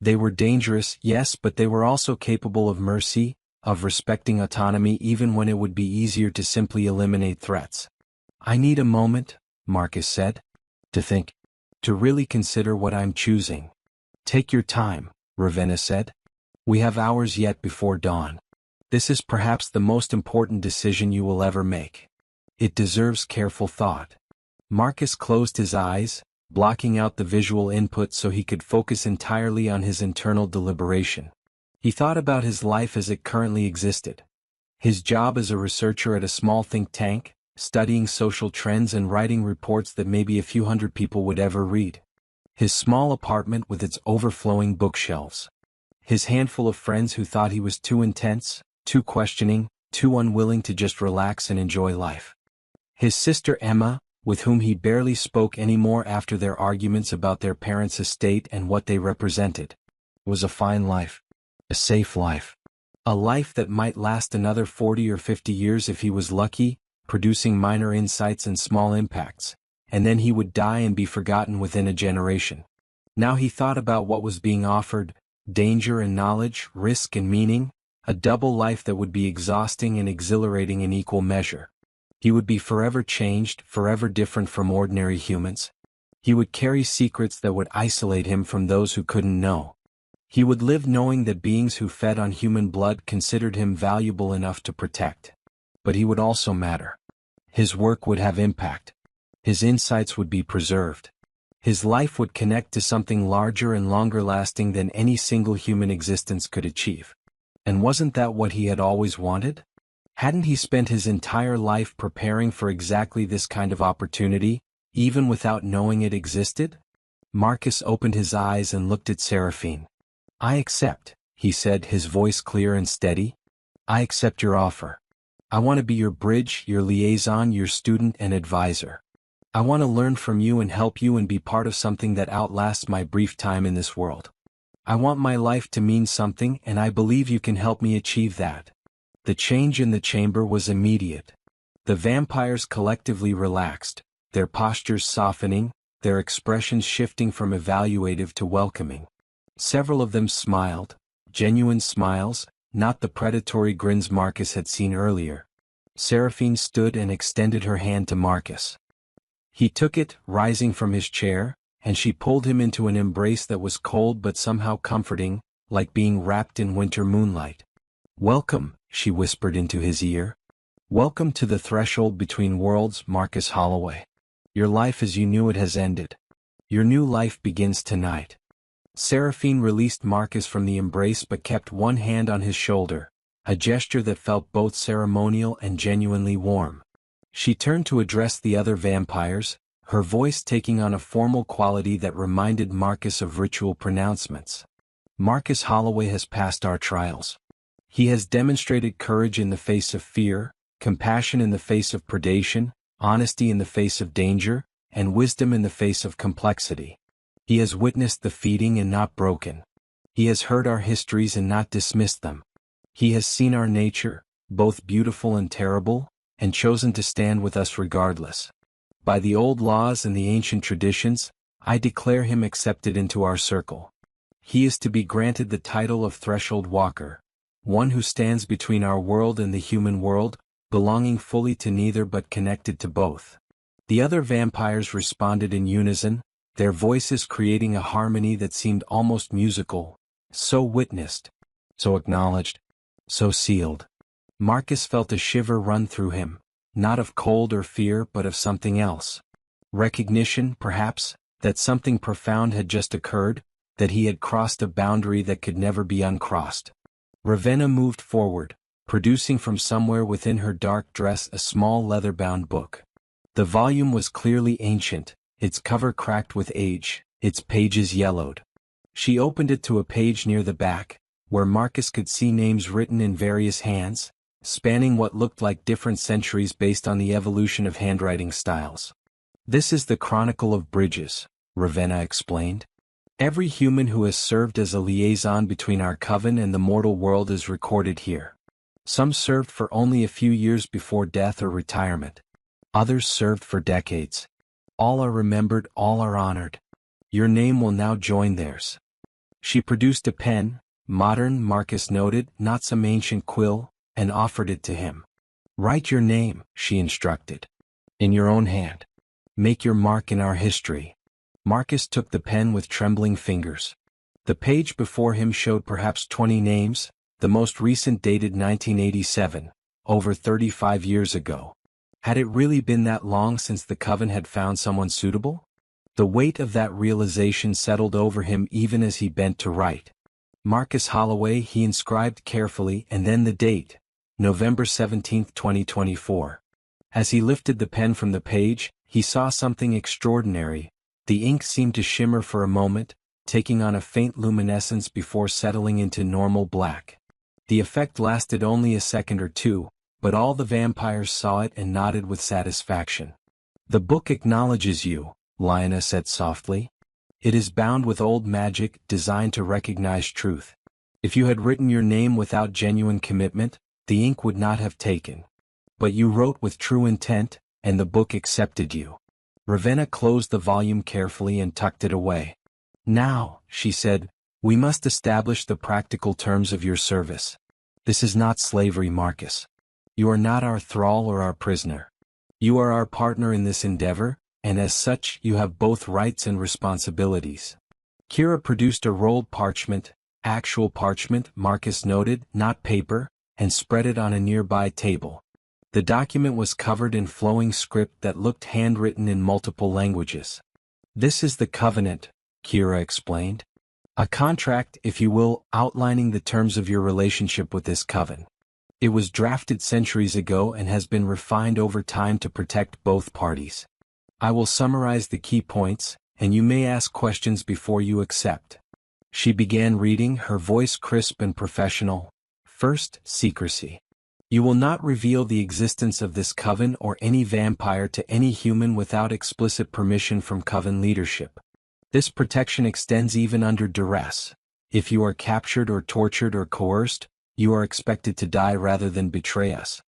They were dangerous, yes, but they were also capable of mercy, of respecting autonomy even when it would be easier to simply eliminate threats. I need a moment, Marcus said, to think. To really consider what I'm choosing. Take your time, Ravenna said. We have hours yet before dawn. This is perhaps the most important decision you will ever make. It deserves careful thought. Marcus closed his eyes, blocking out the visual input so he could focus entirely on his internal deliberation. He thought about his life as it currently existed. His job as a researcher at a small think tank, studying social trends and writing reports that maybe a few hundred people would ever read. His small apartment with its overflowing bookshelves. His handful of friends who thought he was too intense, too questioning, too unwilling to just relax and enjoy life. His sister Emma, with whom he barely spoke anymore after their arguments about their parents' estate and what they represented. It was a fine life. A safe life. A life that might last another 40 or 50 years if he was lucky, producing minor insights and small impacts, and then he would die and be forgotten within a generation. Now he thought about what was being offered: danger and knowledge, risk and meaning, a double life that would be exhausting and exhilarating in equal measure. He would be forever changed, forever different from ordinary humans. He would carry secrets that would isolate him from those who couldn't know. He would live knowing that beings who fed on human blood considered him valuable enough to protect. But he would also matter. His work would have impact. His insights would be preserved. His life would connect to something larger and longer lasting than any single human existence could achieve. And wasn't that what he had always wanted? Hadn't he spent his entire life preparing for exactly this kind of opportunity, even without knowing it existed? Marcus opened his eyes and looked at Seraphine. I accept, he said, his voice clear and steady. I accept your offer. I want to be your bridge, your liaison, your student and advisor. I want to learn from you and help you and be part of something that outlasts my brief time in this world. I want my life to mean something, and I believe you can help me achieve that. The change in the chamber was immediate. The vampires collectively relaxed, their postures softening, their expressions shifting from evaluative to welcoming. Several of them smiled, genuine smiles, not the predatory grins Marcus had seen earlier. Seraphine stood and extended her hand to Marcus. He took it, rising from his chair, and she pulled him into an embrace that was cold but somehow comforting, like being wrapped in winter moonlight. Welcome, she whispered into his ear. Welcome to the threshold between worlds, Marcus Holloway. Your life as you knew it has ended. Your new life begins tonight. Seraphine released Marcus from the embrace but kept one hand on his shoulder, a gesture that felt both ceremonial and genuinely warm. She turned to address the other vampires, her voice taking on a formal quality that reminded Marcus of ritual pronouncements. Marcus Holloway has passed our trials. He has demonstrated courage in the face of fear, compassion in the face of predation, honesty in the face of danger, and wisdom in the face of complexity. He has witnessed the feeding and not broken. He has heard our histories and not dismissed them. He has seen our nature, both beautiful and terrible, and chosen to stand with us regardless. By the old laws and the ancient traditions, I declare him accepted into our circle. He is to be granted the title of Threshold Walker, one who stands between our world and the human world, belonging fully to neither but connected to both. The other vampires responded in unison, their voices creating a harmony that seemed almost musical, so witnessed, so acknowledged, so sealed. Marcus felt a shiver run through him, not of cold or fear but of something else. Recognition, perhaps, that something profound had just occurred, that he had crossed a boundary that could never be uncrossed. Ravenna moved forward, producing from somewhere within her dark dress a small leather-bound book. The volume was clearly ancient, its cover cracked with age, its pages yellowed. She opened it to a page near the back, where Marcus could see names written in various hands, spanning what looked like different centuries based on the evolution of handwriting styles. This is the Chronicle of Bridges, Ravenna explained. Every human who has served as a liaison between our coven and the mortal world is recorded here. Some served for only a few years before death or retirement. Others served for decades. All are remembered, all are honored. Your name will now join theirs. She produced a pen, modern, Marcus noted, not some ancient quill, and offered it to him. Write your name, she instructed. In your own hand. Make your mark in our history. Marcus took the pen with trembling fingers. The page before him showed perhaps 20 names, the most recent dated 1987, over 35 years ago. Had it really been that long since the coven had found someone suitable? The weight of that realization settled over him even as he bent to write. Marcus Holloway, he inscribed carefully, and then the date, November 17, 2024. As he lifted the pen from the page, he saw something extraordinary. The ink seemed to shimmer for a moment, taking on a faint luminescence before settling into normal black. The effect lasted only a second or two, but all the vampires saw it and nodded with satisfaction. "The book acknowledges you," Lionel said softly. "It is bound with old magic, designed to recognize truth. If you had written your name without genuine commitment, the ink would not have taken. But you wrote with true intent, and the book accepted you." Ravenna closed the volume carefully and tucked it away. "Now," she said, "we must establish the practical terms of your service. This is not slavery, Marcus. You are not our thrall or our prisoner. You are our partner in this endeavor, and as such you have both rights and responsibilities." Kira produced a rolled parchment, actual parchment, Marcus noted, not paper, and spread it on a nearby table. The document was covered in flowing script that looked handwritten in multiple languages. "This is the covenant," Kira explained. "A contract, if you will, outlining the terms of your relationship with this coven. It was drafted centuries ago and has been refined over time to protect both parties. I will summarize the key points, and you may ask questions before you accept." She began reading, her voice crisp and professional. "First, secrecy. You will not reveal the existence of this coven or any vampire to any human without explicit permission from coven leadership. This protection extends even under duress. If you are captured or tortured or coerced, you are expected to die rather than betray us.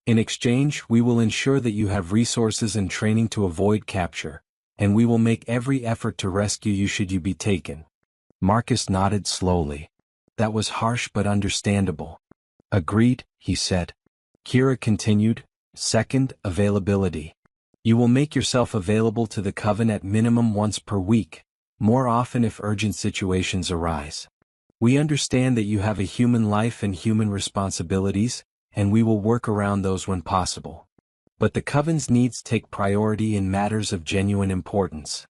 In exchange, we will ensure that you have resources and training to avoid capture, and we will make every effort to rescue you should you be taken." Marcus nodded slowly. That was harsh but understandable. "Agreed," he said. Kira continued, "Second, availability. You will make yourself available to the coven at minimum once per week, more often if urgent situations arise. We understand that you have a human life and human responsibilities, and we will work around those when possible. But the coven's needs take priority in matters of genuine importance.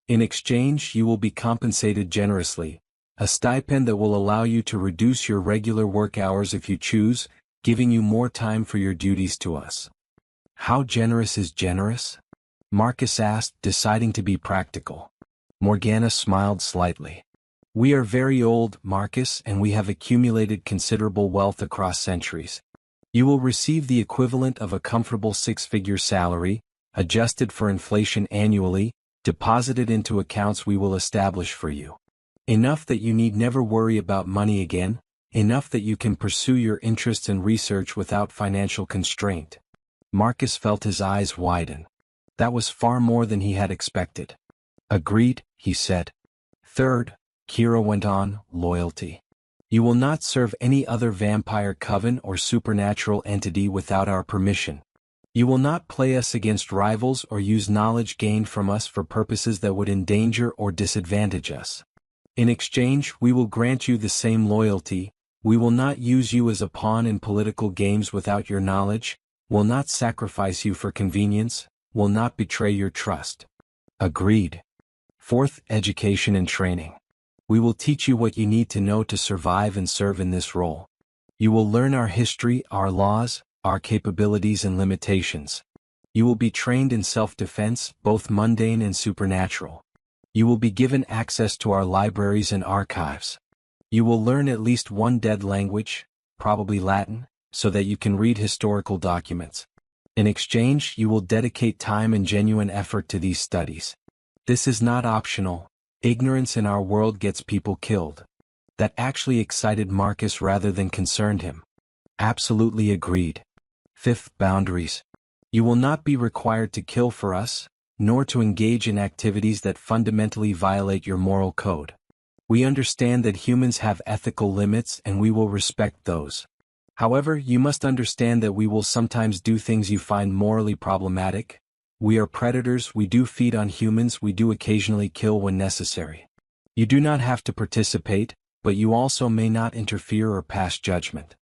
In exchange, you will be compensated generously, a stipend that will allow you to reduce your regular work hours if you choose, giving you more time for your duties to us." "How generous is generous?" Marcus asked, deciding to be practical. Morgana smiled slightly. "We are very old, Marcus, and we have accumulated considerable wealth across centuries. You will receive the equivalent of a comfortable six-figure salary, adjusted for inflation annually, deposited into accounts we will establish for you. Enough that you need never worry about money again, enough that you can pursue your interests and research without financial constraint." Marcus felt his eyes widen. That was far more than he had expected. "Agreed," he said. "Third," Kira went on, "loyalty. You will not serve any other vampire coven or supernatural entity without our permission. You will not play us against rivals or use knowledge gained from us for purposes that would endanger or disadvantage us. In exchange, we will grant you the same loyalty. We will not use you as a pawn in political games without your knowledge, will not sacrifice you for convenience, will not betray your trust." "Agreed." Fourth, education and training. We will teach you what you need to know to survive and serve in this role. You will learn our history, our laws, our capabilities and limitations. You will be trained in self-defense, both mundane and supernatural. You will be given access to our libraries and archives. You will learn at least one dead language, probably Latin, so that you can read historical documents. In exchange, you will dedicate time and genuine effort to these studies. This is not optional. Ignorance in our world gets people killed. That actually excited Marcus rather than concerned him. "Absolutely agreed." Fifth, boundaries. You will not be required to kill for us, nor to engage in activities that fundamentally violate your moral code. We understand that humans have ethical limits and we will respect those. However, you must understand that we will sometimes do things you find morally problematic. We are predators, we do feed on humans, we do occasionally kill when necessary. You do not have to participate, but you also may not interfere or pass judgment.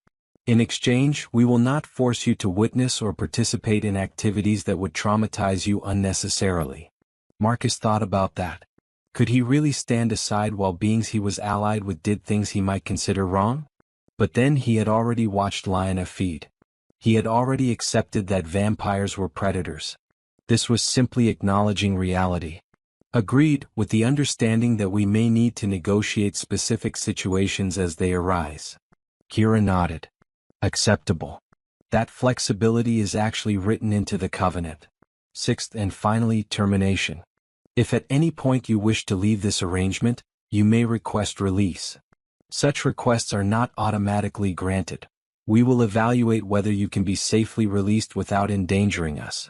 In exchange, we will not force you to witness or participate in activities that would traumatize you unnecessarily. Marcus thought about that. Could he really stand aside while beings he was allied with did things he might consider wrong? But then he had already watched Lyanna feed. He had already accepted that vampires were predators. This was simply acknowledging reality. Agreed, with the understanding that we may need to negotiate specific situations as they arise. Kira nodded. Acceptable. That flexibility is actually written into the covenant. Sixth and finally, termination. If at any point you wish to leave this arrangement, you may request release. Such requests are not automatically granted. We will evaluate whether you can be safely released without endangering us.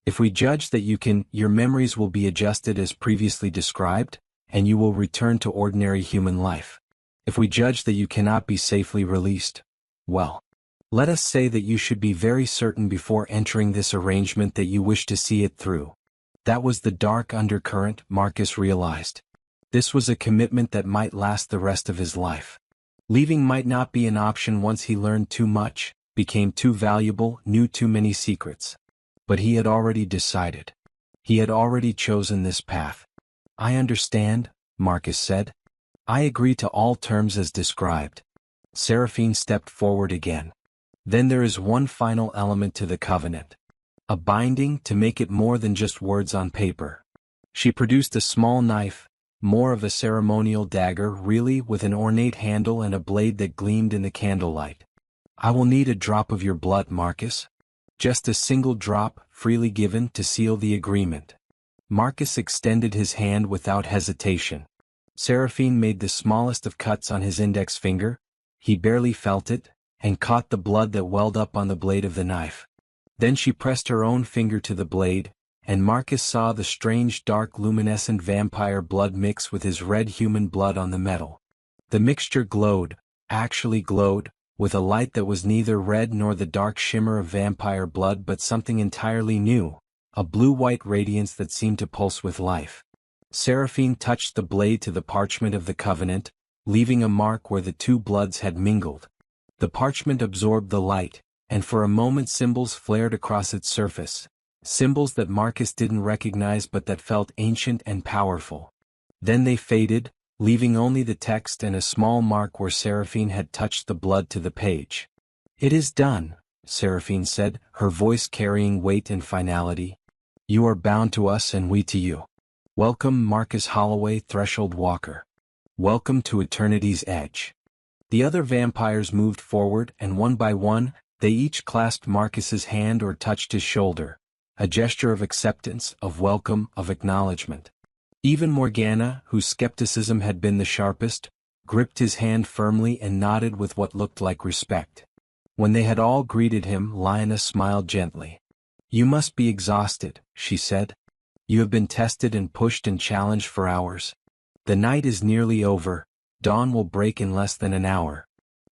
If we judge that you can, your memories will be adjusted as previously described, and you will return to ordinary human life. If we judge that you cannot be safely released, well, let us say that you should be very certain before entering this arrangement that you wish to see it through. That was the dark undercurrent, Marcus realized. This was a commitment that might last the rest of his life. Leaving might not be an option once he learned too much, became too valuable, knew too many secrets. But he had already decided. He had already chosen this path. I understand, Marcus said. I agree to all terms as described. Seraphine stepped forward again. Then there is one final element to the covenant. A binding to make it more than just words on paper. She produced a small knife, more of a ceremonial dagger really, with an ornate handle and a blade that gleamed in the candlelight. I will need a drop of your blood, Marcus. Just a single drop, freely given to seal the agreement. Marcus extended his hand without hesitation. Seraphine made the smallest of cuts on his index finger. He barely felt it, and caught the blood that welled up on the blade of the knife. Then she pressed her own finger to the blade, and Marcus saw the strange dark luminescent vampire blood mix with his red human blood on the metal. The mixture glowed, actually glowed, with a light that was neither red nor the dark shimmer of vampire blood but something entirely new, a blue-white radiance that seemed to pulse with life. Seraphine touched the blade to the parchment of the covenant, leaving a mark where the two bloods had mingled. The parchment absorbed the light, and for a moment symbols flared across its surface, symbols that Marcus didn't recognize but that felt ancient and powerful. Then they faded, leaving only the text and a small mark where Seraphine had touched the blood to the page. It is done, Seraphine said, her voice carrying weight and finality. You are bound to us and we to you. Welcome, Marcus Holloway, Threshold Walker. Welcome to Eternity's Edge. The other vampires moved forward, and one by one, they each clasped Marcus's hand or touched his shoulder, a gesture of acceptance, of welcome, of acknowledgement. Even Morgana, whose skepticism had been the sharpest, gripped his hand firmly and nodded with what looked like respect. When they had all greeted him, Lyanna smiled gently. You must be exhausted, she said. You have been tested and pushed and challenged for hours. The night is nearly over, dawn will break in less than an hour.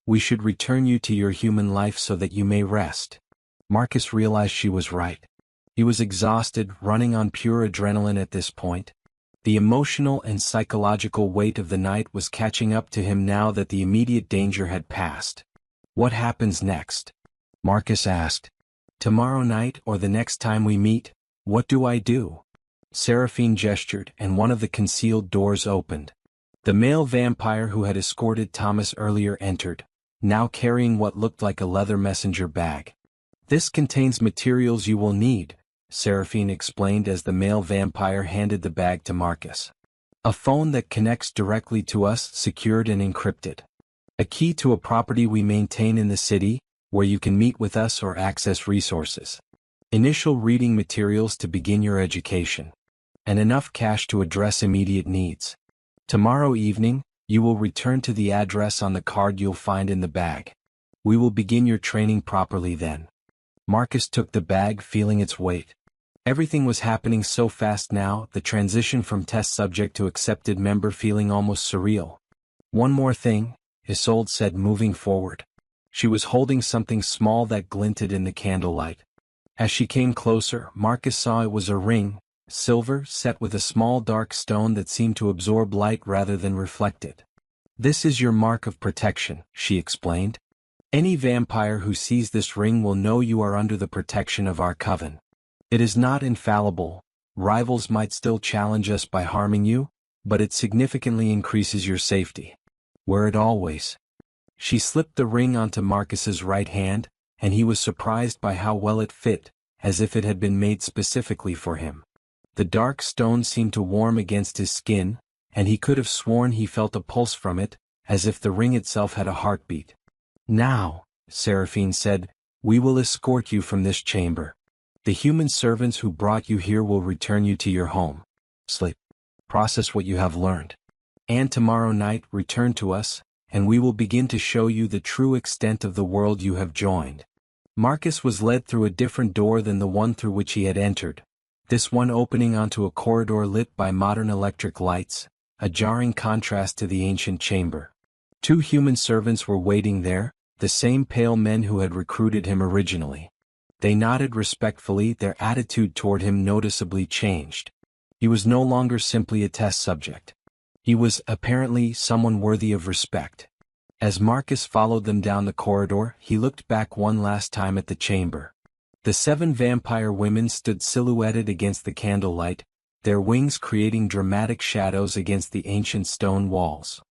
We should return you to your human life so that you may rest. Marcus realized she was right. He was exhausted, running on pure adrenaline at this point. The emotional and psychological weight of the night was catching up to him now that the immediate danger had passed. What happens next? Marcus asked. Tomorrow night or the next time we meet, what do I do? Seraphine gestured, and one of the concealed doors opened. The male vampire who had escorted Thomas earlier entered, now carrying what looked like a leather messenger bag. This contains materials you will need, Seraphine explained as the male vampire handed the bag to Marcus. A phone that connects directly to us, secured and encrypted. A key to a property we maintain in the city, where you can meet with us or access resources. Initial reading materials to begin your education. And enough cash to address immediate needs. Tomorrow evening, you will return to the address on the card you'll find in the bag. We will begin your training properly then. Marcus took the bag, feeling its weight. Everything was happening so fast now, the transition from test subject to accepted member feeling almost surreal. One more thing, Isolde said, moving forward. She was holding something small that glinted in the candlelight. As she came closer, Marcus saw it was a ring, silver set with a small dark stone that seemed to absorb light rather than reflect it. "This is your mark of protection," she explained. "Any vampire who sees this ring will know you are under the protection of our coven. It is not infallible, rivals might still challenge us by harming you, but it significantly increases your safety. Wear it always." She slipped the ring onto Marcus's right hand, and he was surprised by how well it fit, as if it had been made specifically for him. The dark stone seemed to warm against his skin, and he could have sworn he felt a pulse from it, as if the ring itself had a heartbeat. "Now," Seraphine said, "we will escort you from this chamber. The human servants who brought you here will return you to your home. Sleep. Process what you have learned. And tomorrow night return to us, and we will begin to show you the true extent of the world you have joined." Marcus was led through a different door than the one through which he had entered, this one opening onto a corridor lit by modern electric lights, a jarring contrast to the ancient chamber. 2 human servants were waiting there, the same pale men who had recruited him originally. They nodded respectfully, their attitude toward him noticeably changed. He was no longer simply a test subject. He was, apparently, someone worthy of respect. As Marcus followed them down the corridor, he looked back one last time at the chamber. The 7 vampire women stood silhouetted against the candlelight, their wings creating dramatic shadows against the ancient stone walls.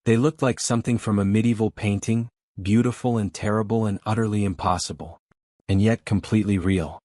They looked like something from a medieval painting, beautiful and terrible and utterly impossible. And yet completely real.